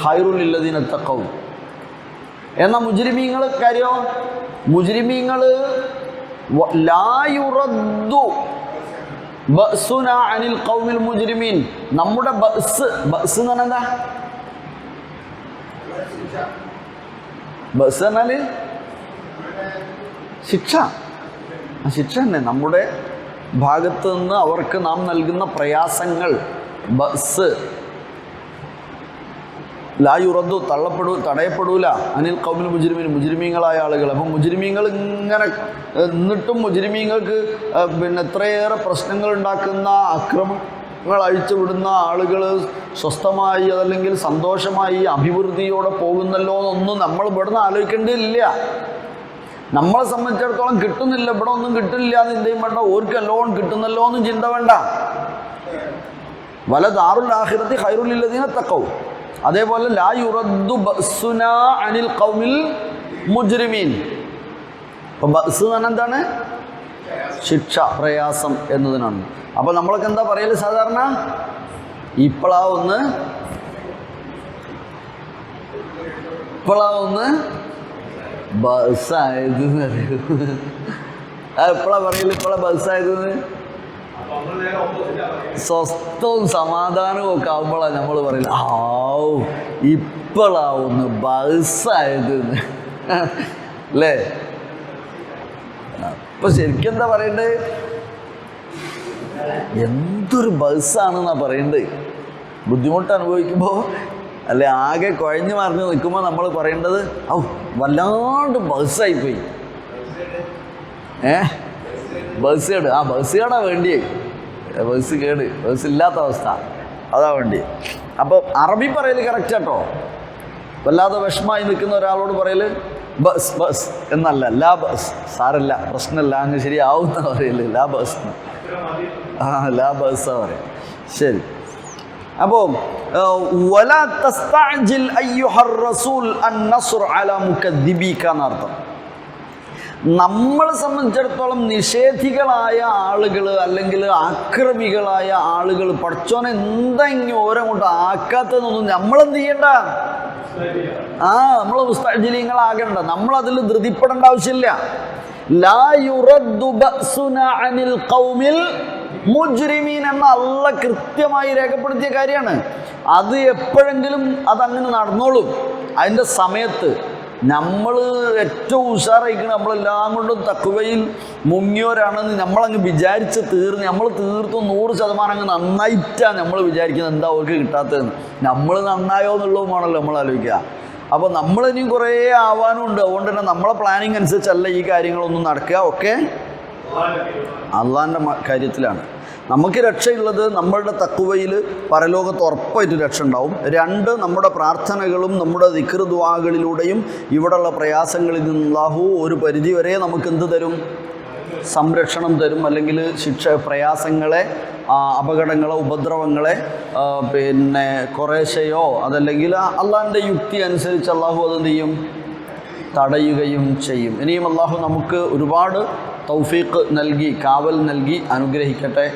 ഖൈറുൽ ലില്ലദീന തഖൗ. എന്നാൽ മുജ്രിമീങ്ങൾ കാര്യോ, മുജ്രിമീങ്ങൾ ലാ യുറദ്ദു ബഅസുനാ അനിൽ ഖൗമിൽ മുജ്രിമീൻ. നമ്മുടെ ബഅസ് എന്ന് പറഞ്ഞാൽ എന്താ? ബഅസ് എന്നാൽ ശിക്ഷ. ശിക്ഷ തന്നെ. നമ്മുടെ ഭാഗത്ത് നിന്ന് അവർക്ക് നാം നൽകുന്ന പ്രയാസങ്ങൾ. ബഅസ് ലാ യുറദ്ദു തടയപ്പെടൂല അനിൽ ഖൗമിൽ മുജ്രിമീൻ, മുജ്രിമീങ്ങളായ ആളുകൾ. അപ്പം മുജ്രിമീങ്ങൾ ഇങ്ങനെ എന്നിട്ടും മുജ്രിമീങ്ങൾക്ക് എത്രയേറെ പ്രശ്നങ്ങൾ ഉണ്ടാക്കുന്ന, അക്രമങ്ങൾ അഴിച്ചുവിടുന്ന ആളുകൾ സ്വസ്ഥമായി അതല്ലെങ്കിൽ സന്തോഷമായി അഭിവൃദ്ധിയോടെ പോകുന്നല്ലോ എന്നൊന്നും നമ്മൾ ഇവിടുന്ന് ആലോചിക്കേണ്ടതില്ല. നമ്മളെ സംബന്ധിച്ചിടത്തോളം കിട്ടുന്നില്ല, ഇവിടെ ഒന്നും കിട്ടില്ല എന്ന് എന്തെയും വേണ്ട, ഓർക്ക് എല്ലോൺ കിട്ടുന്നല്ലോ എന്നും ചിന്ത വേണ്ട. വല ദാറുൽ ആഖിറതി ഖൈറുൽ ലില്ലദീന തഖൗ. അതേപോലെ ലാ യുറദ്ദു ബഅസുനാ അനിൽ ഖൗമിൽ മുജ്രിമീൻ. അപ്പം ബഅസ് എന്ന് പറഞ്ഞാൽ എന്താണ്? ശിക്ഷ, പ്രയാസം എന്നതിനാണ്. അപ്പം നമ്മളൊക്കെ എന്താ പറയല് സാധാരണ? ഇപ്പോഴാവുന്ന് ബസ്സായത് അറിയൂ. എപ്പോഴാ പറയല്? ഇപ്പോഴാ ബസ്സായതെന്ന്? സ്വസ്ഥവും സമാധാനവും ഒക്കെ ആവുമ്പോഴാണ് നമ്മൾ പറയില്ല, ഇപ്പോഴാവുന്നു ബസ്സായത് അല്ലേ? ഇപ്പൊ ശരിക്കും എന്താ പറയണ്ടേ? എന്തൊരു ബസ്സാണെന്നാ പറയണ്ടേ. ബുദ്ധിമുട്ട് അനുഭവിക്കുമ്പോൾ അല്ലെ, ആകെ കുഴഞ്ഞു മറിഞ്ഞ് നിൽക്കുമ്പോൾ നമ്മൾ പറയേണ്ടത് വല്ലാണ്ട് ബസ്സായിപ്പോയി. ബസ് കേട്. ബസ് കേടാ വേണ്ടിയേ. ബസ് കേട്, ബസ് ഇല്ലാത്ത അവസ്ഥ അതാ വേണ്ടി. അപ്പോൾ അറബി പറയൽ കറക്റ്റ് കേട്ടോ. വല്ലാതെ വിഷമായി നിൽക്കുന്ന ഒരാളോട് പറയൽ ബസ് ബസ് എന്നല്ല, ലാ ബസ്. സാരല്ല, പ്രശ്നമില്ല, അങ്ങ് ശരിയാവുന്ന പറയല് ലാ ബസ്. ലാ ബഅസ പറയാം. ശരി. അപ്പോൾ വലാ തസ്തഅജിൽ അയ്യുഹർ റസൂൽ അൻ-നസ്ർ അലാ മുകദ്ദിബീക എന്നർത്ഥം. നമ്മളെ സംബന്ധിച്ചിടത്തോളം നിഷേധികളായ ആളുകൾ അല്ലെങ്കിൽ ആക്രമികളായ ആളുകൾ പടച്ചോനെ എന്തെങ്കിലും ഓരോ കൊണ്ട് ആക്കാത്തതെന്നൊന്നും നമ്മളെന്ത് ചെയ്യണ്ട. നമ്മൾ മുസ്തഅജിലീങ്ങളാകണ്ട. നമ്മളതിൽ ധൃതിപ്പെടേണ്ട ആവശ്യമില്ല. ലാ യുറദ്ദു ബഅസുനാ അനിൽ ഖൗമിൽ മുജ്രിമീൻ എന്ന അല്ലാഹ് കൃത്യമായി രേഖപ്പെടുത്തിയ കാര്യമാണ്. അത് എപ്പോഴെങ്കിലും അതങ്ങനെ നടന്നോളും. അതിൻ്റെ സമയത്ത് നമ്മൾ ഏറ്റവും ഉഷാറായിക്കണം, നമ്മളെല്ലാം കൊണ്ടും തഖ്വയിൽ മുങ്ങിയവരാണെന്ന് നമ്മളങ്ങ് വിചാരിച്ച് നമ്മൾ തീർത്തും 100% അങ്ങ് നന്നായിട്ടാണ് നമ്മൾ വിചാരിക്കുന്നത് എന്താ അവർക്ക് കിട്ടാത്തതെന്ന്. നമ്മൾ നന്നായോ എന്നുള്ളതുമാണല്ലോ നമ്മൾ ആലോചിക്കുക. അപ്പോൾ നമ്മളിനിയും കുറേ ആവാനുണ്ട്. അതുകൊണ്ട് തന്നെ നമ്മളെ പ്ലാനിങ് അനുസരിച്ചല്ല ഈ കാര്യങ്ങളൊന്നും നടക്കുക. ഒക്കെ അള്ളാഹിൻ്റെ കാര്യത്തിലാണ്. നമുക്ക് രക്ഷയുള്ളത് നമ്മളുടെ തഖ്വയിൽ പരലോകത്ത് ഉറപ്പായിട്ട് രക്ഷ ഉണ്ടാവും. 2, നമ്മുടെ പ്രാർത്ഥനകളും നമ്മുടെ ദിക്ർ ദുആകളിലൂടെയും ഇവിടെയുള്ള പ്രയാസങ്ങളിൽ നിന്ന് അല്ലാഹു ഒരു പരിധി വരെ നമുക്ക് എന്ത് തരും? സംരക്ഷണം തരും. അല്ലെങ്കിൽ പ്രയാസങ്ങളെ, അപകടങ്ങളെ, ഉപദ്രവങ്ങളെ പിന്നെ കുറേശ്ശെയോ അതല്ലെങ്കിൽ അള്ളാഹിൻ്റെ യുക്തി അനുസരിച്ച് അള്ളാഹു അതെന്ത് ചെയ്യും? തടയുകയും ചെയ്യും. ഇനിയും അള്ളാഹു നമുക്ക് ഒരുപാട് തൗഫീഖ് നൽകി, കാവൽ നൽകി അനുഗ്രഹിക്കട്ടെ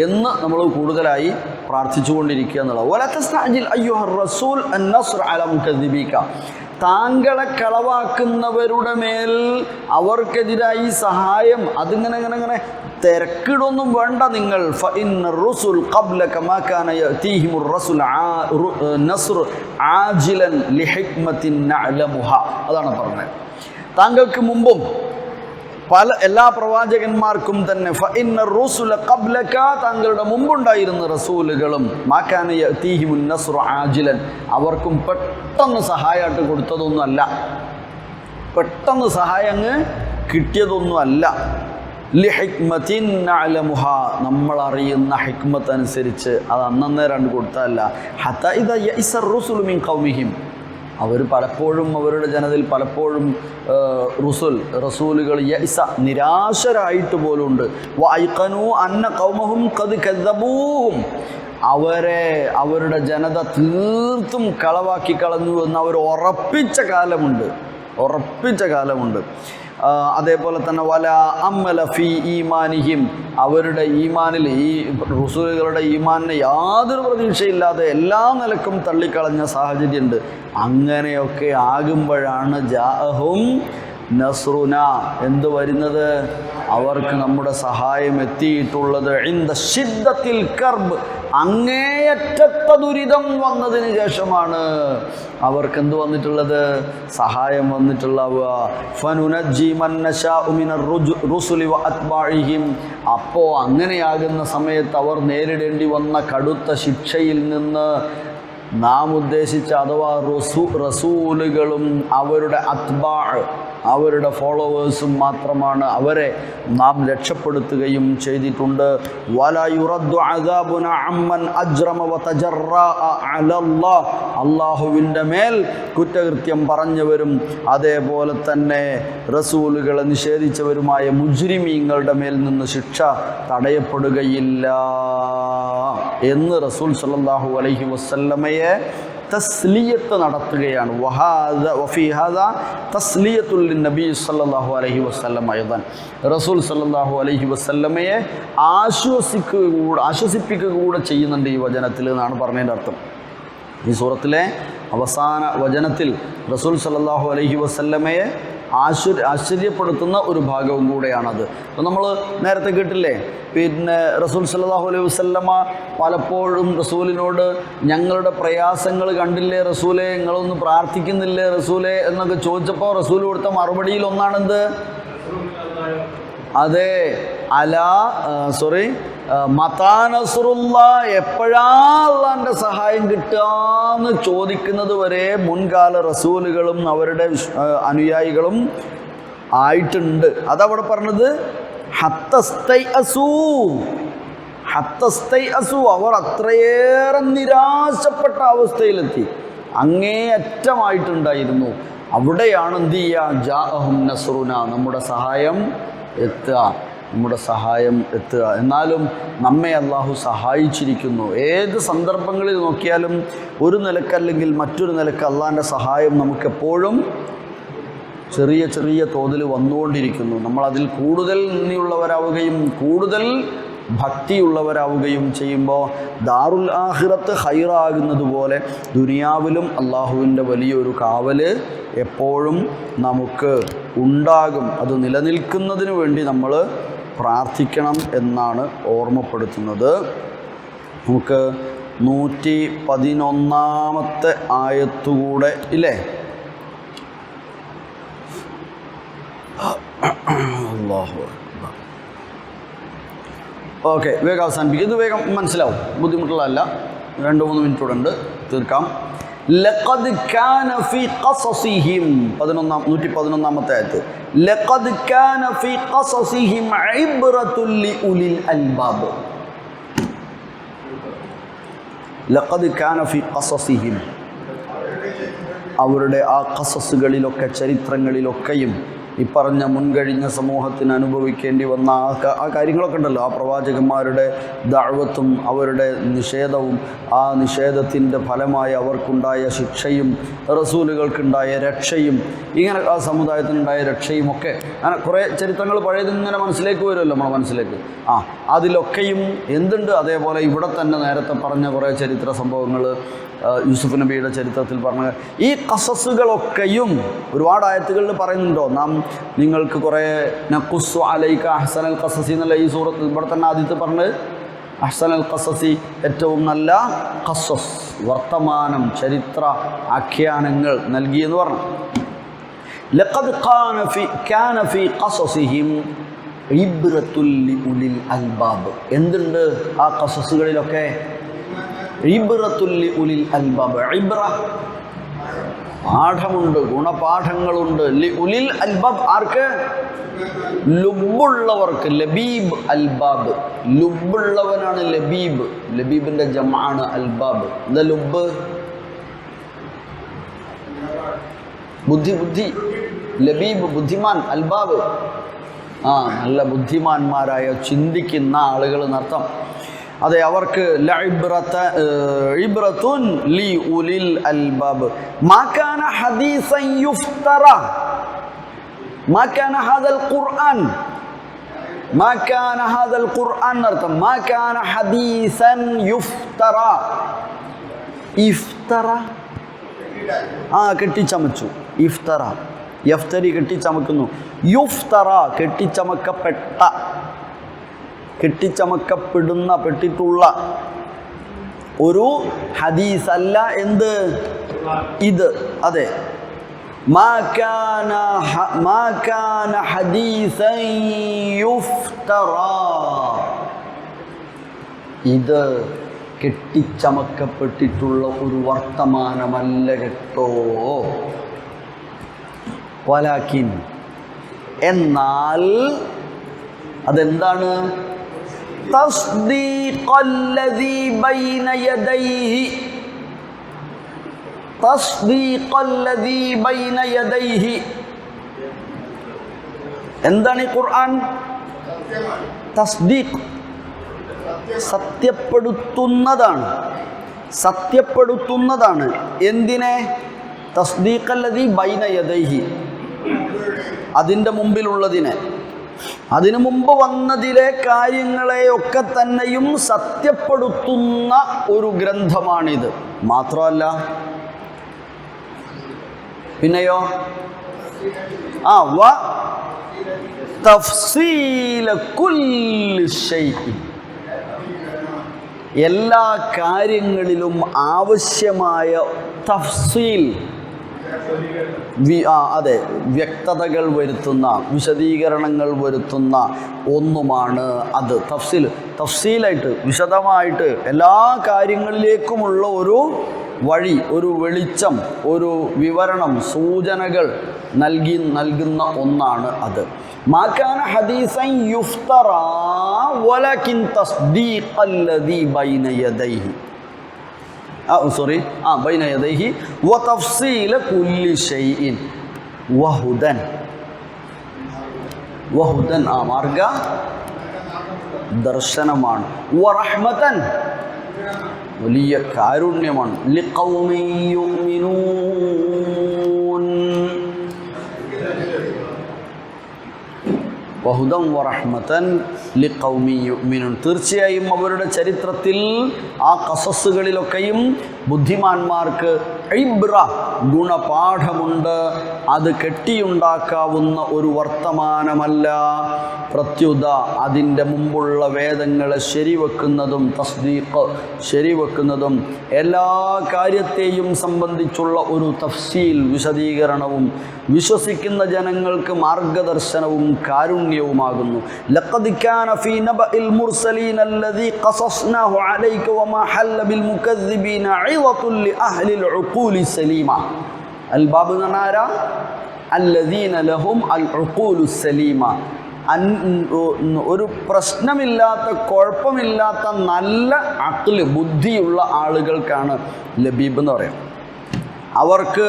എന്ന് നമ്മൾ കൂടുതലായി പ്രാർത്ഥിച്ചുകൊണ്ടിരിക്കുക എന്നുള്ളത്. വലാ തസ്തഅജിൽ അയ്യുഹർ റസൂൽ അൻ-നസ്ർ അലാ മുകദ്ദിബീക. താങ്കളെ കളവാക്കുന്നവരുടെ മേൽ അവർക്കെതിരായി സഹായം അതിങ്ങനെ തിരക്കിടൊന്നും വേണ്ട നിങ്ങൾ. ഫഇന്ന റുസുൽ ഖബ്ലക മാ കാന യഅതീഹിമുർ റസൂൽ നസ്ർ ആജിലൻ ലിഹിക്മത്തിൻ നഅലമുഹ. അതാണ് പറഞ്ഞത്. താങ്കൾക്ക് മുമ്പും എല്ലാ പ്രവാചകന്മാർക്കും തന്നെ ഫഇന്ന റുസുല ഖബ്ലക, താങ്കളുടെ മുമ്പുണ്ടായിരുന്ന റസൂലുകളും മാ കാന യഅതീഹിമുൻ നസ്റു ആജിലൻ, അവർക്കും പെട്ടെന്ന് സഹായമായിട്ട് കൊടുത്തതൊന്നുമല്ല, പെട്ടെന്ന് സഹായം അങ്ങ് കിട്ടിയതൊന്നുമല്ല. ലിഹിക്മത്തിൻ നഅലമുഹ, നമ്മളറിയുന്ന ഹിക്മത്ത് അനുസരിച്ച് അത് അന്നേരണ്ട് കൊടുത്തതല്ല. ഹത്താ ഇദാ യഇസർ റുസുലു മിൻ ഖൗമിഹിം, അവർ പലപ്പോഴും അവരുടെ ജനതയിൽ പലപ്പോഴും റസൂലുകൾ യഇസ നിരാശരായിട്ട് പോലുണ്ട്. വഅയ്ഖനു അന്ന ഖൗമഹും ഖദ് കദ്ദബൂഹും, അവരുടെ ജനത തീർത്തും കളവാക്കി കളഞ്ഞു എന്ന് അവർ ഉറപ്പിച്ച കാലമുണ്ട്. അതേപോലെ തന്നെ വല അമ്മല ഫീ ഈമാനിഹിം, അവരുടെ ഈമാനിൽ, ഈ റസൂലുകളുടെ ഈമാനിനെ യാതൊരു പ്രതീക്ഷയില്ലാതെ എല്ലാ നിലക്കും തള്ളിക്കളഞ്ഞ സാഹചര്യമുണ്ട്. അങ്ങനെയൊക്കെ ആകുമ്പോഴാണ് ജാഅഹും നസ്റുന, എന്ത് വരുന്നത്? അവർക്ക് നമ്മുടെ സഹായം എത്തിയിട്ടുള്ളത്. ഇൻദ ശിദ്ദത്തിൽ കർബ്, അങ്ങേയറ്റത്തെ ദുരിതം വന്നതിന് ശേഷമാണ് അവർക്ക് എന്ത് വന്നിട്ടുള്ളത്? സഹായം വന്നിട്ടുള്ളവ. ഫനുനജ്ജി മൻ നശാഉ മിനർ റുസുലി വഅത്ബാഇഹിം, അപ്പോൾ അങ്ങനെയാകുന്ന സമയത്ത് അവർ നേരിടേണ്ടി വന്ന കടുത്ത ശിക്ഷയിൽ നിന്ന് നാം ഉദ്ദേശിച്ച അഥവാ റസൂലുകളും അവരുടെ അത്ബാ, അവരുടെ ഫോളോവേഴ്സും മാത്രമാണ് അവരെ നാം രക്ഷപ്പെടുത്തുകയും ചെയ്തിട്ടുണ്ട്. വലാ യുറദ്ദു അദാബുന അമ്മൻ അജ്റമ വതജറഅ അലല്ലാഹ്, അല്ലാഹുവിൻ്റെ മേൽ കുറ്റകൃത്യം പറഞ്ഞവരും അതേപോലെ തന്നെ റസൂലുകളെ നിഷേധിച്ചവരുമായ മുജ്രിമീങ്ങളുടെ മേൽ നിന്ന് ശിക്ഷ തടയപ്പെടുകയില്ല എന്ന് റസൂൽ സല്ലല്ലാഹു അലൈഹി വസല്ലമയെ തസ്ലിയത്ത് നടത്തുകയാണ്. വഫീ ഹാദാ തസ്ലിയത്തുൽ നബി സല്ലല്ലാഹു അലൈഹി വസല്ലം അയ്ദൻ, റസൂൽ സല്ലല്ലാഹു അലൈഹി വസല്ലമയെ ആശ്വസിപ്പിക്കുക കൂടെ ചെയ്യുന്നുണ്ട് ഈ വചനത്തിൽ എന്നാണ് പറഞ്ഞതിൻ്റെ അർത്ഥം. ഈ സൂറത്തിലെ അവസാന വചനത്തിൽ റസൂൽ സല്ലല്ലാഹു അലൈഹി വസല്ലമയെ ആശ്ചര്യപ്പെടുത്തുന്ന ഒരു ഭാഗവും കൂടെയാണത്. അപ്പോൾ നമ്മൾ നേരത്തെ കേട്ടില്ലേ, പിന്നെ റസൂൽ സല്ലല്ലാഹു അലൈഹി വസല്ലമ പലപ്പോഴും റസൂലിനോട് ഞങ്ങളുടെ പ്രയാസങ്ങൾ കണ്ടില്ലേ റസൂലെ, നിങ്ങളൊന്ന് പ്രാർത്ഥിക്കുന്നില്ലേ റസൂലെ എന്നൊക്കെ ചോദിച്ചപ്പോൾ റസൂൽ കൊടുത്ത മറുപടിയിൽ ഒന്നാണെന്ത്? അതെ, മതാ നസ്റുല്ലാ, എപ്പോഴാ അള്ളാൻ്റെ സഹായം കിട്ടാന്ന് ചോദിക്കുന്നത് വരെ മുൻകാല റസൂലുകളും അവരുടെ അനുയായികളും ആയിട്ടുണ്ട്. അതവിടെ പറഞ്ഞത് ഹത്തസ്തൈഅസൂ, അവർ അത്രയേറെ നിരാശപ്പെട്ട അവസ്ഥയിലെത്തി, അങ്ങേയറ്റമായിട്ടുണ്ടായിരുന്നു. അവിടെയാണ് എന്ത് ചെയ്യുക? ജാഅഹും നസ്റുന, നമ്മുടെ സഹായം എത്തുക. നമ്മുടെ സഹായം എത്തുക. എന്നാലും നമ്മെ അള്ളാഹു സഹായിച്ചിരിക്കുന്നു. ഏത് സന്ദർഭങ്ങളിൽ നോക്കിയാലും ഒരു നിലക്കല്ലെങ്കിൽ മറ്റൊരു നിലക്ക് അള്ളാഹിൻ്റെ സഹായം നമുക്കെപ്പോഴും ചെറിയ ചെറിയ തോതിൽ വന്നുകൊണ്ടിരിക്കുന്നു. നമ്മളതിൽ കൂടുതൽ നന്ദിയുള്ളവരാവുകയും കൂടുതൽ ഭക്തിയുള്ളവരാവുകയും ചെയ്യുമ്പോൾ ദാറുൽ ആഖിറത്ത് ഹൈറാകുന്നത് പോലെ ദുനിയാവിലും അള്ളാഹുവിൻ്റെ വലിയൊരു കാവൽ എപ്പോഴും നമുക്ക് ഉണ്ടാകും. അത് നിലനിൽക്കുന്നതിന് വേണ്ടി നമ്മൾ പ്രാർത്ഥിക്കണം എന്നാണ് ഓർമ്മപ്പെടുത്തുന്നത്. നമുക്ക് 111 ആയത്തുകൂടെ ഇല്ലേ? അല്ലാഹു അക്ബർ. ഓക്കെ, വേഗം അവസാനിപ്പിക്കും. ഇത് വേഗം മനസ്സിലാവും, ബുദ്ധിമുട്ടുള്ളതല്ല. 2-3 മിനിറ്റൂടെ ഉണ്ട്, തീർക്കാം. ലഖദ് കാന ഫീ ഖസസിഹിം 111 ആയത്ത്. ലഖദ് കാന ഫീ ഖസസിഹിം ഇബ്റത്തുൽ ലിഉലിൽ അൽബാബ്. ലഖദ് കാന ഫീ ഖസസിഹിം, അവരുടെ ആ ഖസസുകളിലൊക്കെ, ചരിത്രങ്ങളിലൊക്കെയും ഈ പറഞ്ഞ മുൻകഴിഞ്ഞ സമൂഹത്തിന് അനുഭവിക്കേണ്ടി വന്ന ആ കാര്യങ്ങളൊക്കെ ഉണ്ടല്ലോ, ആ പ്രവാചകന്മാരുടെ ദഅവത്തും അവരുടെ നിഷേധവും ആ നിഷേധത്തിൻ്റെ ഫലമായി അവർക്കുണ്ടായ ശിക്ഷയും റസൂലുകൾക്കുണ്ടായ രക്ഷയും, ഇങ്ങനെ ആ സമുദായത്തിനുണ്ടായ രക്ഷയും ഒക്കെ അങ്ങനെ കുറേ ചരിത്രങ്ങൾ പഴയതിങ്ങനെ മനസ്സിലേക്ക് വരുമല്ലോ നമ്മുടെ മനസ്സിലേക്ക്. അതിലൊക്കെയും എന്തുണ്ട്? അതേപോലെ ഇവിടെ തന്നെ നേരത്തെ പറഞ്ഞ കുറേ ചരിത്ര സംഭവങ്ങൾ, യൂസുഫ് നബിയുടെ ചരിത്രത്തിൽ പറഞ്ഞ ഈ ഖസസുകളൊക്കെയും ഒരുപാട് ആയത്തുകളിൽ പറയുന്നുണ്ടോ. നാം നിങ്ങൾക്ക് കുറേ നഖുസ്സു അലൈക അഹ്സനൽ ഖസസി എന്നുള്ള ഈ സൂറത്ത് ഇവിടെ തന്നെ ആദ്യത്തെ പറഞ്ഞ് അഹ്സനൽ ഖസസി ഏറ്റവും നല്ല ഖസസ്, വർത്തമാനം, ചരിത്ര ആഖ്യാനങ്ങൾ നൽകിയെന്ന് പറഞ്ഞു. ലഖദ് കാന ഫീ ഖസസിഹിം ഇബ്റത്തുൽ ലിഉലിൽ അൽബാബ്. എന്തുണ്ട് ആ ഖസസുകളിലൊക്കെ? ഇബ്റത്തുൽ ലിഉലിൽ അൽബാബ്. ഇബ്റ പാഠമുണ്ട്, ഗുണപാഠങ്ങളുണ്ട്. ലിഉലിൽ അൽബാബ് ആർക്ക്? ലുബുള്ളവർക്ക്. ലബീബ് അൽബാബ്, ലുബുള്ളവനാണ് ലബീബ്. ലബീബിൻ്റെ ജമാണ് അൽബാബ്. എന്താ ലുബ്? ബുദ്ധി. ലബീബ് ബുദ്ധിമാൻ, അൽബാബ് നല്ല ബുദ്ധിമാന്മാരായ ചിന്തിക്കുന്ന ആളുകൾ എന്നർത്ഥം. അതെ, അവർക്ക് ഇബ്റത്തുൻ ലി ഉലിൽ അൽബാബ്. മാ കാന ഹദീസൻ യുഫ്തറ, മാ കാന ഹാദൽ ഖുർആൻ, മാ കാന ഹാദൽ ഖുർആൻ എന്നർത്ഥം. മാ കാന ഹദീസൻ യുഫ്തറ. ഇഫ്തറ കെട്ടിച്ചമച്ചു. ഇഫ്തറ, യഫ്തരി കെട്ടിച്ചമക്കുന്നു. യുഫ്തറ കെട്ടിച്ചമക്കപ്പെട്ട, കെട്ടിച്ചമക്കപ്പെടുന്ന, പെട്ടിട്ടുള്ള ഒരു ഹദീസ് അല്ല. എന്ത്? ഇത്. അതെ, മാ കാന ഹദീസൻ യുഫ്തറ. ഇത് കെട്ടിച്ചമക്കപ്പെട്ടിട്ടുള്ള ഒരു വർത്തമാനമല്ല കേട്ടോ. വലാകിൻ, എന്നാൽ അതെന്താണ്? തസ്ദീഖല്ലദീ ബൈന യദൈഹി, തസ്ദീഖല്ലദീ ബൈന യദൈഹി. എന്താണ് ഈ ഖുർആൻ? തസ്ദീഖ്, സത്യപ്പെടുത്തുന്നതാണ്. സത്യപ്പെടുത്തുന്നതാണ്. എന്തിനെ? തസ്ദീഖല്ലദീ ബൈന യദൈഹി, അതിൻ്റെ മുമ്പിലുള്ളതിനെ, അതിനു മുമ്പ് വന്നതിലെ കാര്യങ്ങളെയൊക്കെ തന്നെയും സത്യപ്പെടുത്തുന്ന ഒരു ഗ്രന്ഥമാണിത്. മാത്രമല്ല പിന്നെയോ വ തഫ്സീല കുല്ലി ശൈഇൻ, എല്ലാ കാര്യങ്ങളിലും ആവശ്യമായ തഫ്സീൽ, അതെ, വ്യക്തതകൾ വരുത്തുന്ന, വിശദീകരണങ്ങൾ വരുത്തുന്ന ഒന്നുമാണ് അത്. തഫ്സീലായിട്ട്, വിശദമായിട്ട് എല്ലാ കാര്യങ്ങളിലേക്കുമുള്ള ഒരു വഴി, ഒരു വെളിച്ചം, ഒരു വിവരണം, സൂചനകൾ നൽകുന്ന ഒന്നാണ് അത്. മാ കാന ഹദീസൻ യുഫ്തറ വലകിൻ തസ്ദീഖല്ലദീ ബൈന യദൈഹി, ബൈന യദൈഹി വതഫ്സീല കുല്ലി ശൈഇൻ വഹുദൻ. വഹുദൻ മാർഗ ദർശനമാണ്. വറഹ്മതൻ വലിയ കാരുണ്യമാണ്. ലിഖൗമി യുഅ്മിനൂൻ വഹുദൻ വറഹ്മതൻ ലിഖൗമി യുഅ്മിനൂൻ. തീർച്ചയായും അവരുടെ ചരിത്രത്തിൽ ആ ഖസസുകളിലൊക്കെയും ബുദ്ധിമാന്മാർക്ക് ഇബ്ര ഗുണപാഠമുണ്ട്. അത് കെട്ടിയുണ്ടാക്കാവുന്ന ഒരു വർത്തമാനമല്ല. പ്രത്യുത അതിൻ്റെ മുമ്പുള്ള വേദങ്ങളെ ശരിവെക്കുന്നതും തസ്ദീഖ് ശരിവെക്കുന്നതും എല്ലാ കാര്യത്തെയും സംബന്ധിച്ചുള്ള ഒരു തഫ്സീൽ വിശദീകരണവും വിശ്വസിക്കുന്ന ജനങ്ങൾക്ക് മാർഗദർശനവും കാരുണ്യവുമാകുന്നു. ലഖദ് കാന ഫീ നബഇൽ മുർസലീന അല്ലദീ ഖസസ്നാഹു അലൈക വമാ ഹല്ല ബിൽ മുകദ്ദിബീന ഇളതുൽ ലിഅഹ്ലിൽ ഉഖൂലി സലീമ. അൽബാബ് എന്ന് പറഞ്ഞാൽ അല്ലദീന ലഹും അൽ ഉഖൂലു സലീമ. ഒരു പ്രശ്നമില്ലാത്ത കുഴപ്പമില്ലാത്ത നല്ല അഖ്ല് ബുദ്ധിയുള്ള ആളുകൾക്കാണ് ലബീബ് എന്ന് പറയുന്നത്. അവർക്ക്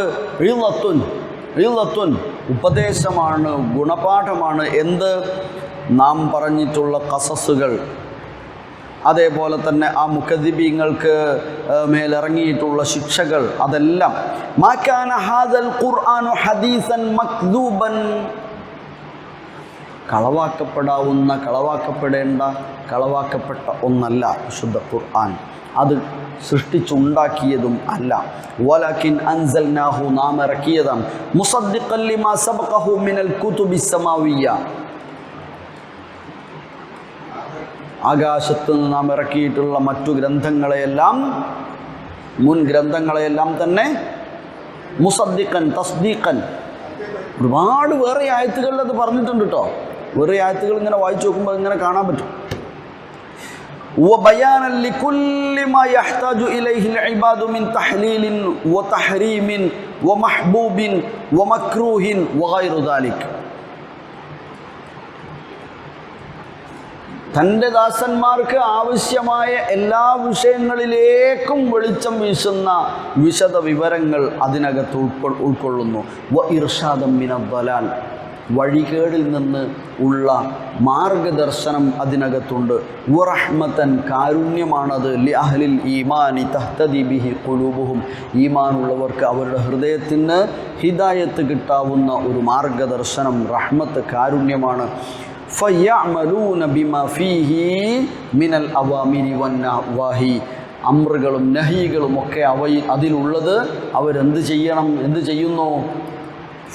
ഇളത്തുൻ ഉപദേശമാണ്, ഗുണപാഠമാണ്. എന്ത്? നാം പറഞ്ഞിട്ടുള്ള ഖസസുകൾ, അതേപോലെ തന്നെ ആ മുകദ്ദിബീങ്ങൾക്ക് മേലിറങ്ങിയിട്ടുള്ള ശിക്ഷകൾ, അതെല്ലാം മാ കാന ഹാദൽ ഖുർആനു ഹദീസൻ മക്ദൂബൻ, കളവാക്കപ്പെട്ട ഒന്നല്ല വിശുദ്ധ ഖുർആൻ. അത് സൃഷ്ടിച്ചുണ്ടാക്കിയതും അല്ല. വലകിൻ അൻസൽനാഹു, നാം ഇറക്കിയതാണ്. മുസദ്ദിഖൻ ലിമാ സബഖഹു മിനൽ കുതുബിസ് സമാവിയ്യ, ആകാശത്ത് നിന്ന് നാം ഇറക്കിയിട്ടുള്ള മറ്റു ഗ്രന്ഥങ്ങളെയെല്ലാം, മുൻ ഗ്രന്ഥങ്ങളെയെല്ലാം തന്നെ മുസദ്ദിഖൻ തസ്ദീഖൻ. ഒരുപാട് വേറെ ആയത്തുകളിൽ അത് പറഞ്ഞിട്ടുണ്ട് കേട്ടോ. വേറെ ആയത്തുകൾ ഇങ്ങനെ വായിച്ചു നോക്കുമ്പോൾ ഇങ്ങനെ കാണാൻ പറ്റും. وبيانا لكل ما يحتاج إليه العباد من تحليل وتحريم ومحبوب ومكروه وغير ذلك. തൻ്റെ ദാസന്മാർക്ക് ആവശ്യമായ എല്ലാ വിഷയങ്ങളിലേക്കും വെളിച്ചം വീശുന്ന വിശദ വിവരങ്ങൾ അതിനകത്ത് ഉൾക്കൊള്ളുന്നു. വ ഇർഷാദം മിനദ്ദലാൽ, വഴികേടിൽ നിന്ന് ഉള്ള മാർഗദർശനം അതിനകത്തുണ്ട്. വറഹ്മതൻ, കാരുണ്യമാണത്. ലി അഹ്ലിൽ ഈമാനി തഹ്തദി ബിഹി ഖുലൂബുഹും, ഈമാനുള്ളവർക്ക് അവരുടെ ഹൃദയത്തിന് ഹിദായത്ത് കിട്ടാവുന്ന ഒരു മാർഗദർശനം, റഹ്മത്ത്, കാരുണ്യമാണ്. ഫയഅമലൂന ബിമാ ഫീഹി മിനൽ അവാമിരി വന്നവാഹി, അമ്രുകളും നഹികളും ഒക്കെ അതിലുള്ളത് അവരെന്ത് ചെയ്യണം, എന്ത് ചെയ്യുന്നു?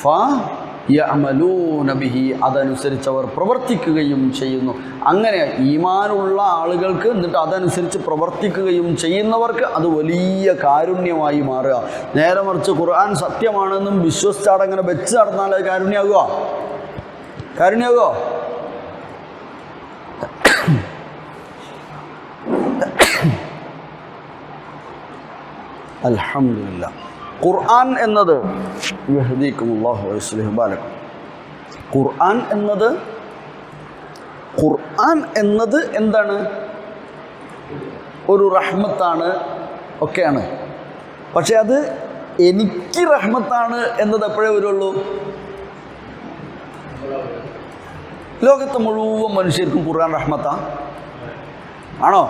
ഫയഅമലൂന ബിഹി, അതനുസരിച്ച് അവർ പ്രവർത്തിക്കുകയും ചെയ്യുന്നു. അങ്ങനെ ഈമാനുള്ള ആളുകൾക്ക് എന്നിട്ട് അതനുസരിച്ച് പ്രവർത്തിക്കുകയും ചെയ്യുന്നവർക്ക് അത് വലിയ കാരുണ്യമായി മാറുക. നേരെ മറിച്ച് ഖുർആൻ സത്യമാണെന്നും വിശ്വസിച്ചാടങ്ങനെ വെച്ച് നടന്നാൽ അത് കാരുണ്യമാകുമോ? അൽഹംദുലില്ലാഹ്. ഖുർആൻ എന്നത് യഹ്ദീകുമുല്ലാഹു വയസ്ലിഹു ബാലക്കും. ഖുർആൻ എന്നത് എന്താണ്? ഒരു റഹ്മത്താണ്, ഒക്കെയാണ്. പക്ഷെ അത് എനിക്ക് റഹ്മത്താണ് എന്നത് എപ്പോഴേ വരുള്ളൂ? ലോകത്തെ മുഴുവൻ മനുഷ്യർക്കും ഖുർആൻ റഹ്മത്താ ആണോ?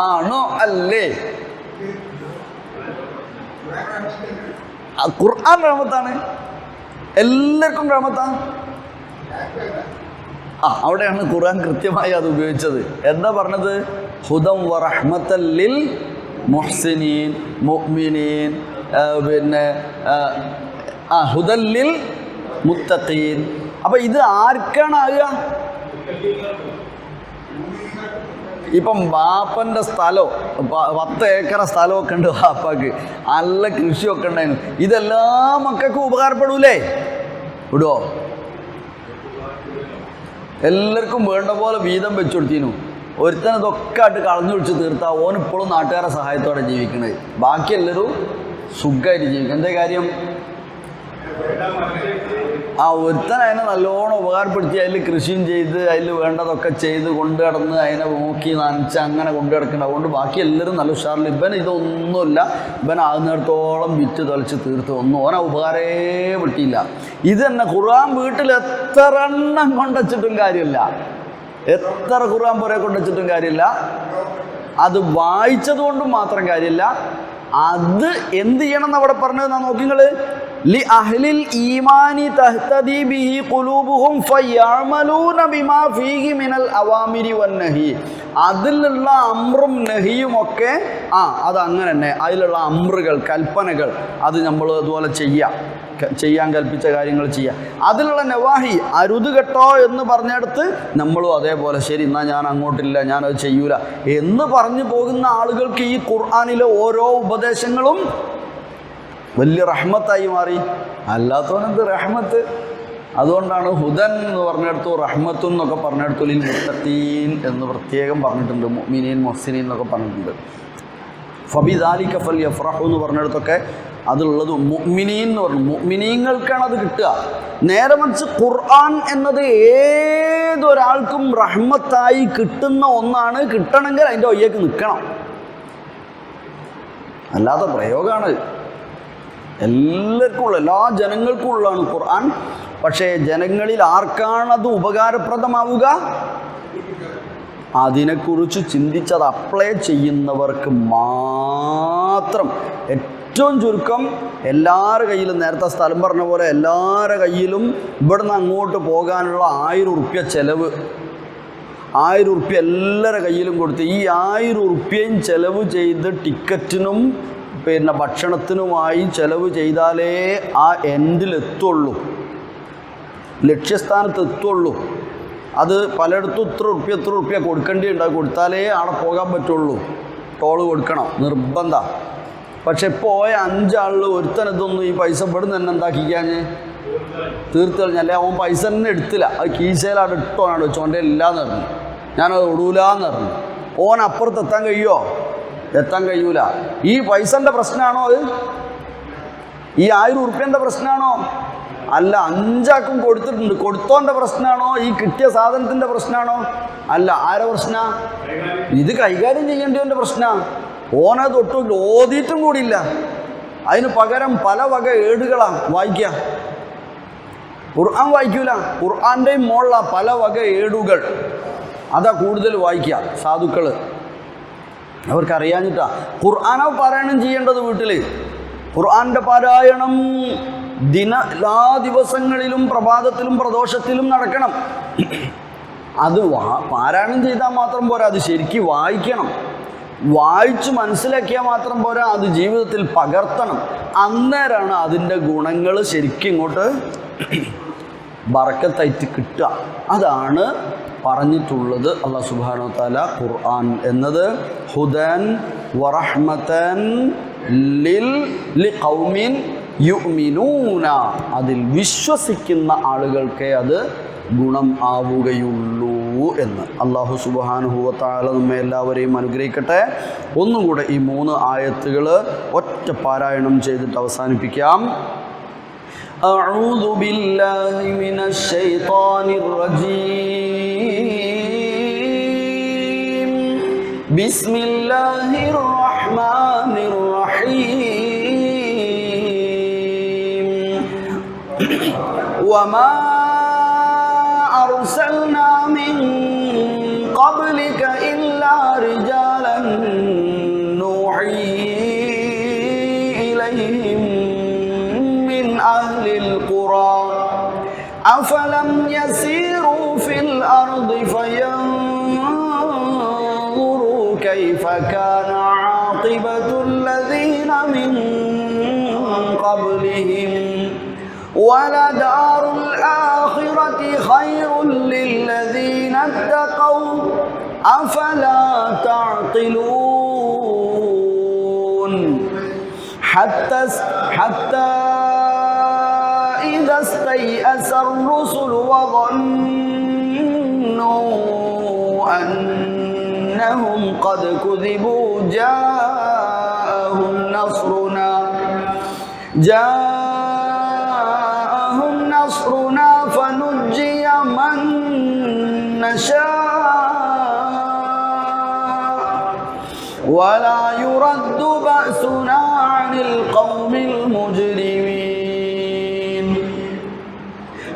ആണോ അല്ലേ? ഖുർആൻ റഹ്മത്താണ്, എല്ലാവർക്കും റഹ്മത്താ. അവിടെയാണ് ഖുർആൻ കൃത്യമായി അത് ഉപയോഗിച്ചത്. എന്താ പറഞ്ഞത്? ഹുദം വറഹ്മത്തൽ ലിൽ മുഹ്സിനീൻ മുഅ്മിനീൻ, പിന്നെ ഹുദൽ ലിൽ മുത്തഖീൻ. അപ്പം ഇത് ആർക്കാണ് ആകുക? ഇപ്പം ബാപ്പൻ്റെ സ്ഥലമോ 10 ഏക്കർ സ്ഥലമൊക്കെ ഉണ്ട് ബാപ്പാക്ക്, നല്ല കൃഷിയൊക്കെ ഉണ്ടായിരുന്നു. ഇതെല്ലാ മക്കൾക്കും ഉപകാരപ്പെടൂലേ? വിടുവോ? എല്ലാവർക്കും വേണ്ട പോലെ വീതം വെച്ചു കൊടുത്തിരുന്നു. ഒരുത്തൻ ഇതൊക്കെ ആയിട്ട് കളഞ്ഞു വിളിച്ച് തീർത്താ ഓനിപ്പോഴും നാട്ടുകാരെ സഹായത്തോടെ ജീവിക്കണത്. ബാക്കി എല്ലാവരും സുഖമായിട്ട് ജീവിക്കും. എന്തേ കാര്യം? ആ ഒരുത്തൻ അതിനെ നല്ലോണം ഉപകാരപ്പെടുത്തി അതിൽ കൃഷിയും ചെയ്ത് അതിൽ വേണ്ടതൊക്കെ ചെയ്ത് കൊണ്ടു കിടന്ന് അതിനെ നോക്കി നനച്ച് അങ്ങനെ കൊണ്ടു കിടക്കുന്നുണ്ട്. അതുകൊണ്ട് ബാക്കി എല്ലാവരും നല്ല ഉഷാറിൽ. ഇവൻ ഇതൊന്നുമില്ല, ഇവൻ ആകുന്നിടത്തോളം വിറ്റ് തൊലച്ച് തീർത്ത് ഒന്നും ഓനെ ഉപകാരേ പറ്റിയില്ല. ഇത് തന്നെ ഖുർആൻ വീട്ടിൽ എത്ര എണ്ണം കൊണ്ടുവച്ചിട്ടും കാര്യമില്ല, എത്ര ഖുർആൻ പുറകെ കൊണ്ടുവച്ചിട്ടും കാര്യമില്ല. അത് വായിച്ചത് കൊണ്ടും മാത്രം കാര്യമില്ല. അത് എന്ത് ചെയ്യണം എന്ന് അവിടെ പറഞ്ഞത് നാ നോക്കിങ്ങൾ, ലി അഹ്ലിൽ ഈമാനി തഹ്തദി ബിഹി ഖുലൂബുഹും ഫയഅമലൂന ബിമാ ഫീഹി മിനൽ അവാമിരി വന്നഹി. അതിലുള്ള അമ്രും നഹിയും ഒക്കെ അത് അങ്ങനെ തന്നെ, അതിലുള്ള അമ്രുകൾ കൽപ്പനകൾ അത് നമ്മൾ അതുപോലെ ചെയ്യാൻ കൽപ്പിച്ച കാര്യങ്ങൾ ചെയ്യുക. അതിലുള്ള നവാഹി അരുത് കേട്ടോ എന്ന് പറഞ്ഞെടുത്ത് നമ്മളും അതേപോലെ ശരി എന്നാൽ ഞാൻ അങ്ങോട്ടില്ല, ഞാനത് ചെയ്യൂല എന്ന് പറഞ്ഞു പോകുന്ന ആളുകൾക്ക് ഈ ഖുർആനിലെ ഓരോ ഉപദേശങ്ങളും വലിയ റഹ്മത്തായി മാറി. അല്ലാത്തവനെന്ത് റഹ്മത്ത്. അതുകൊണ്ടാണ് ഹുദൻ എന്ന് പറഞ്ഞെടുത്തു റഹ്മത്തുൻ എന്നൊക്കെ പറഞ്ഞെടുത്തു ലിൽ മുത്തഖീൻ എന്ന് പ്രത്യേകം പറഞ്ഞിട്ടുണ്ട്. മുഅ്മിനീൻ മുഹ്സിനീൻ എന്നൊക്കെ പറഞ്ഞിട്ടുണ്ട്. ഫബിദാലിക ഫൽയഫ്റഹു എന്ന് പറഞ്ഞിടത്തൊക്കെ അതുള്ളത് മുഅ്മിനീൻ എന്ന് പറഞ്ഞു. മുഅ്മിനീങ്ങൾക്കാണ് അത് കിട്ടുക. നേരെ മറിച്ച് ഖുർആൻ എന്നത് ഏതൊരാൾക്കും റഹ്മത്തായി കിട്ടുന്ന ഒന്നാണ്. കിട്ടണമെങ്കിൽ അതിൻ്റെ ഒയ്യേക്ക് നിൽക്കണം, അല്ലാത്ത പ്രയോഗമാണ്. എല്ലാവർക്കും ഉള്ള എല്ലാ ജനങ്ങൾക്കും ഉള്ളതാണ് ഖുർആൻ. പക്ഷേ ജനങ്ങളിൽ ആർക്കാണത് ഉപകാരപ്രദമാവുക? അതിനെക്കുറിച്ച് ചിന്തിച്ചത് അപ്ലൈ ചെയ്യുന്നവർക്ക് മാത്രം. ഏറ്റവും ചുരുക്കം എല്ലാവരുടെ കയ്യിലും, നേരത്തെ സ്ഥലം പറഞ്ഞ പോലെ എല്ലാവരുടെ കയ്യിലും ഇവിടുന്ന് അങ്ങോട്ട് പോകാനുള്ള 1000 ഉറുപ്യ ചിലവ്, 1000 ഉറുപ്യ എല്ലാവരുടെ കയ്യിലും കൊടുത്ത് ഈ 1000 ഉറുപ്യയും ചിലവ് ചെയ്ത് ടിക്കറ്റിനും പിന്നെ ഭക്ഷണത്തിനുമായി ചിലവ് ചെയ്താലേ ആ എൻഡിലെത്തുള്ളൂ, ലക്ഷ്യസ്ഥാനത്ത് എത്തുള്ളൂ. അത് പലയിടത്തും ഇത്ര ഉറുപ്യ കൊടുക്കേണ്ടി ഉണ്ടാകും, കൊടുത്താലേ അവിടെ പോകാൻ പറ്റുള്ളൂ. ടോള് കൊടുക്കണം നിർബന്ധം. പക്ഷെ പോയ 5 ആളിൽ ഒരുത്തനതൊന്നും ഈ പൈസ ഇവിടുന്ന് തന്നെ എന്താക്കിക്കാഞ്ഞ് തീർത്ത് കഴിഞ്ഞാലേ അവൻ പൈസ തന്നെ എടുത്തില്ല. അത് കീശയിലാണ് ഇട്ടോനാണ് വെച്ചു, അവൻ്റെ ഇല്ലാന്ന് പറഞ്ഞു, ഞാനത് ഒടൂലെന്ന് പറഞ്ഞു. ഓൻ അപ്പുറത്ത് എത്താൻ കഴിയുമോ? എത്താൻ കഴിയൂല. ഈ പൈസൻ്റെ പ്രശ്നമാണോ അത്? ഈ 1000 ഉറുപ്പ്യൻ്റെ പ്രശ്നമാണോ? അല്ല. 5 ആൾക്കും കൊടുത്തിട്ടുണ്ട്, കൊടുത്തോൻ്റെ പ്രശ്നമാണോ? ഈ കിട്ടിയ സാധനത്തിൻ്റെ പ്രശ്നമാണോ? അല്ല. ആരെ പ്രശ്ന? ഇത് കൈകാര്യം ചെയ്യേണ്ടവൻ്റെ പ്രശ്നമാണ്. ഓനത് ഒട്ടും ഓതിയിട്ടും കൂടിയില്ല. അതിന് പകരം പല വക ഏടുകളാണ് വായിക്കുക. ഖുർആൻ വായിക്കൂല, ഖുർആൻ്റെയും മോളില പല വക ഏടുകൾ, അതാ കൂടുതൽ വായിക്കുക സാധുക്കൾ. അവർക്കറിയാഞ്ഞിട്ടാ. ഖുർആനോ പാരായണം ചെയ്യേണ്ടത് വീട്ടിൽ. ഖുർആൻ്റെ പാരായണം എല്ലാ ദിവസങ്ങളിലും പ്രഭാതത്തിലും പ്രദോഷത്തിലും നടക്കണം. അത് പാരായണം ചെയ്താൽ മാത്രം പോരാ, അത് ശരിക്കും വായിക്കണം. വായിച്ച് മനസ്സിലാക്കിയാൽ മാത്രം പോരാ, അത് ജീവിതത്തിൽ പകർത്തണം. അന്നേരമാണ് അതിൻ്റെ ഗുണങ്ങൾ ശരിക്കും ഇങ്ങോട്ട് ബറക്കത്തായിട്ട് കിട്ടുക. അതാണ് പറഞ്ഞിട്ടുള്ളത്. അല്ലാഹു സുബ്ഹാനഹു വ തആല ഖുർആൻ എന്നത് ഹുദൻ വറഹ്മതൻ ലിഖൗമിൻ യുഅ്മിനൂന, അതിൽ വിശ്വസിക്കുന്ന ആളുകൾക്കേ അത് ഗുണം ആവുകയുള്ളൂ എന്ന്. അല്ലാഹു സുബ്ഹാനഹു വ തആല നമ്മെ എല്ലാവരെയും അനുഗ്രഹിക്കട്ടെ. ഒന്നുകൂടെ ഈ 3 ആയത്തുകൾ ഒറ്റ പാരായണം ചെയ്തിട്ട് അവസാനിപ്പിക്കാം. അഊദു ബില്ലാഹി മിനശ് ശൈത്വാനിർ റജീം. ബിസ്മില്ലാഹിർ റഹ്മാനിർ റഹീം. വമാ أرسلنا من قبلك إلا رجالا نوحي إليهم من أهل القرى أفلم يسيروا في الأرض فينظروا كيف كان عاقبة الذين من قبلهم ولدار الآخرة خير للذين اتقوا أفلا تعقلون حتى إذا استيأس الرسل وظنوا أنهم قد كذبوا جاءهم نصرنا فنجي من نشاء ولا يرد بأسنا عن القوم المجرمين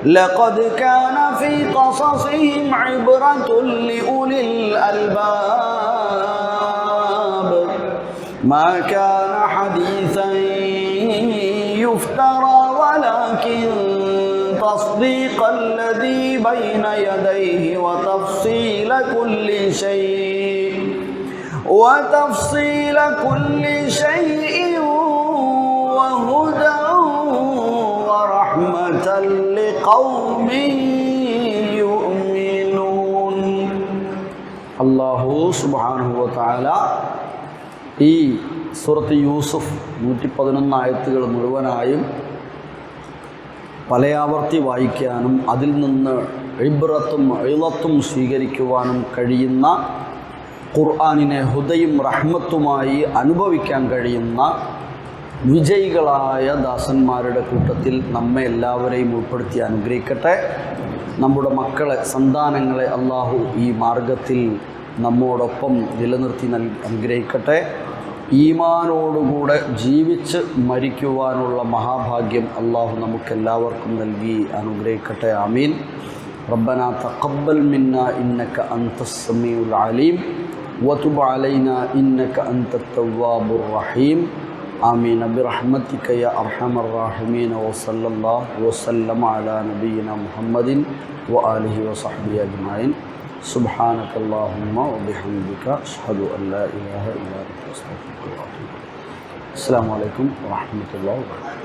لقد كان في قصصهم عبرة لأولي الألباب ما كان حديثا يفترى ولكن تصديق الذي بين يديه وتفصيل كل شيء وهدى ورحمة لقوم يؤمنون. അല്ലാഹു സുബ്ഹാനഹു വ തആല ഈ സൂറത്ത് യൂസുഫ് 111 ആയത്തുകൾ മുഴുവനായും പലയാവർത്തി വായിക്കാനും അതിൽ നിന്ന് ഇബ്രത്തും ഇളത്തും സ്വീകരിക്കുവാനും കഴിയുന്ന, ഖുർആനിനെ ഹുദയും റഹ്മത്തുമായി അനുഭവിക്കാൻ കഴിയുന്ന വിജയികളായ ദാസന്മാരുടെ കൂട്ടത്തിൽ നമ്മെ എല്ലാവരെയും ഉൾപ്പെടുത്തി അനുഗ്രഹിക്കട്ടെ. നമ്മുടെ മക്കളെ, സന്താനങ്ങളെ അള്ളാഹു ഈ മാർഗത്തിൽ നമ്മോടൊപ്പം നിലനിർത്തി അനുഗ്രഹിക്കട്ടെ. ഈമാനോടുകൂടെ ജീവിച്ച് മരിക്കുവാനുള്ള മഹാഭാഗ്യം അള്ളാഹു നമുക്കെല്ലാവർക്കും നൽകി അനുഗ്രഹിക്കട്ടെ. ആമീൻ. റബ്ബനാ തഖബ്ബൽ മിന്നാ ഇന്നക അൻതസ് സമീഉൽ അലീം വതുബ് അലൈനാ ഇന്നക അൻതത് തവ്വാബുർ റഹീം. ആമീൻ ബിറഹ്മതിക യാ അർഹമർ റഹീമീൻ. വസല്ലല്ലാഹു വസല്ലമ അലാ നബിയിനാ മുഹമ്മദിൻ വആലിഹി വസഹ്ബിഹി അജ്മഈൻ. سبحانك اللهم وبحمدك أشهد أن لا إله إلا أنت أستغفرك وأتوب إليك. السلام عليكم ورحمة الله وبركاته.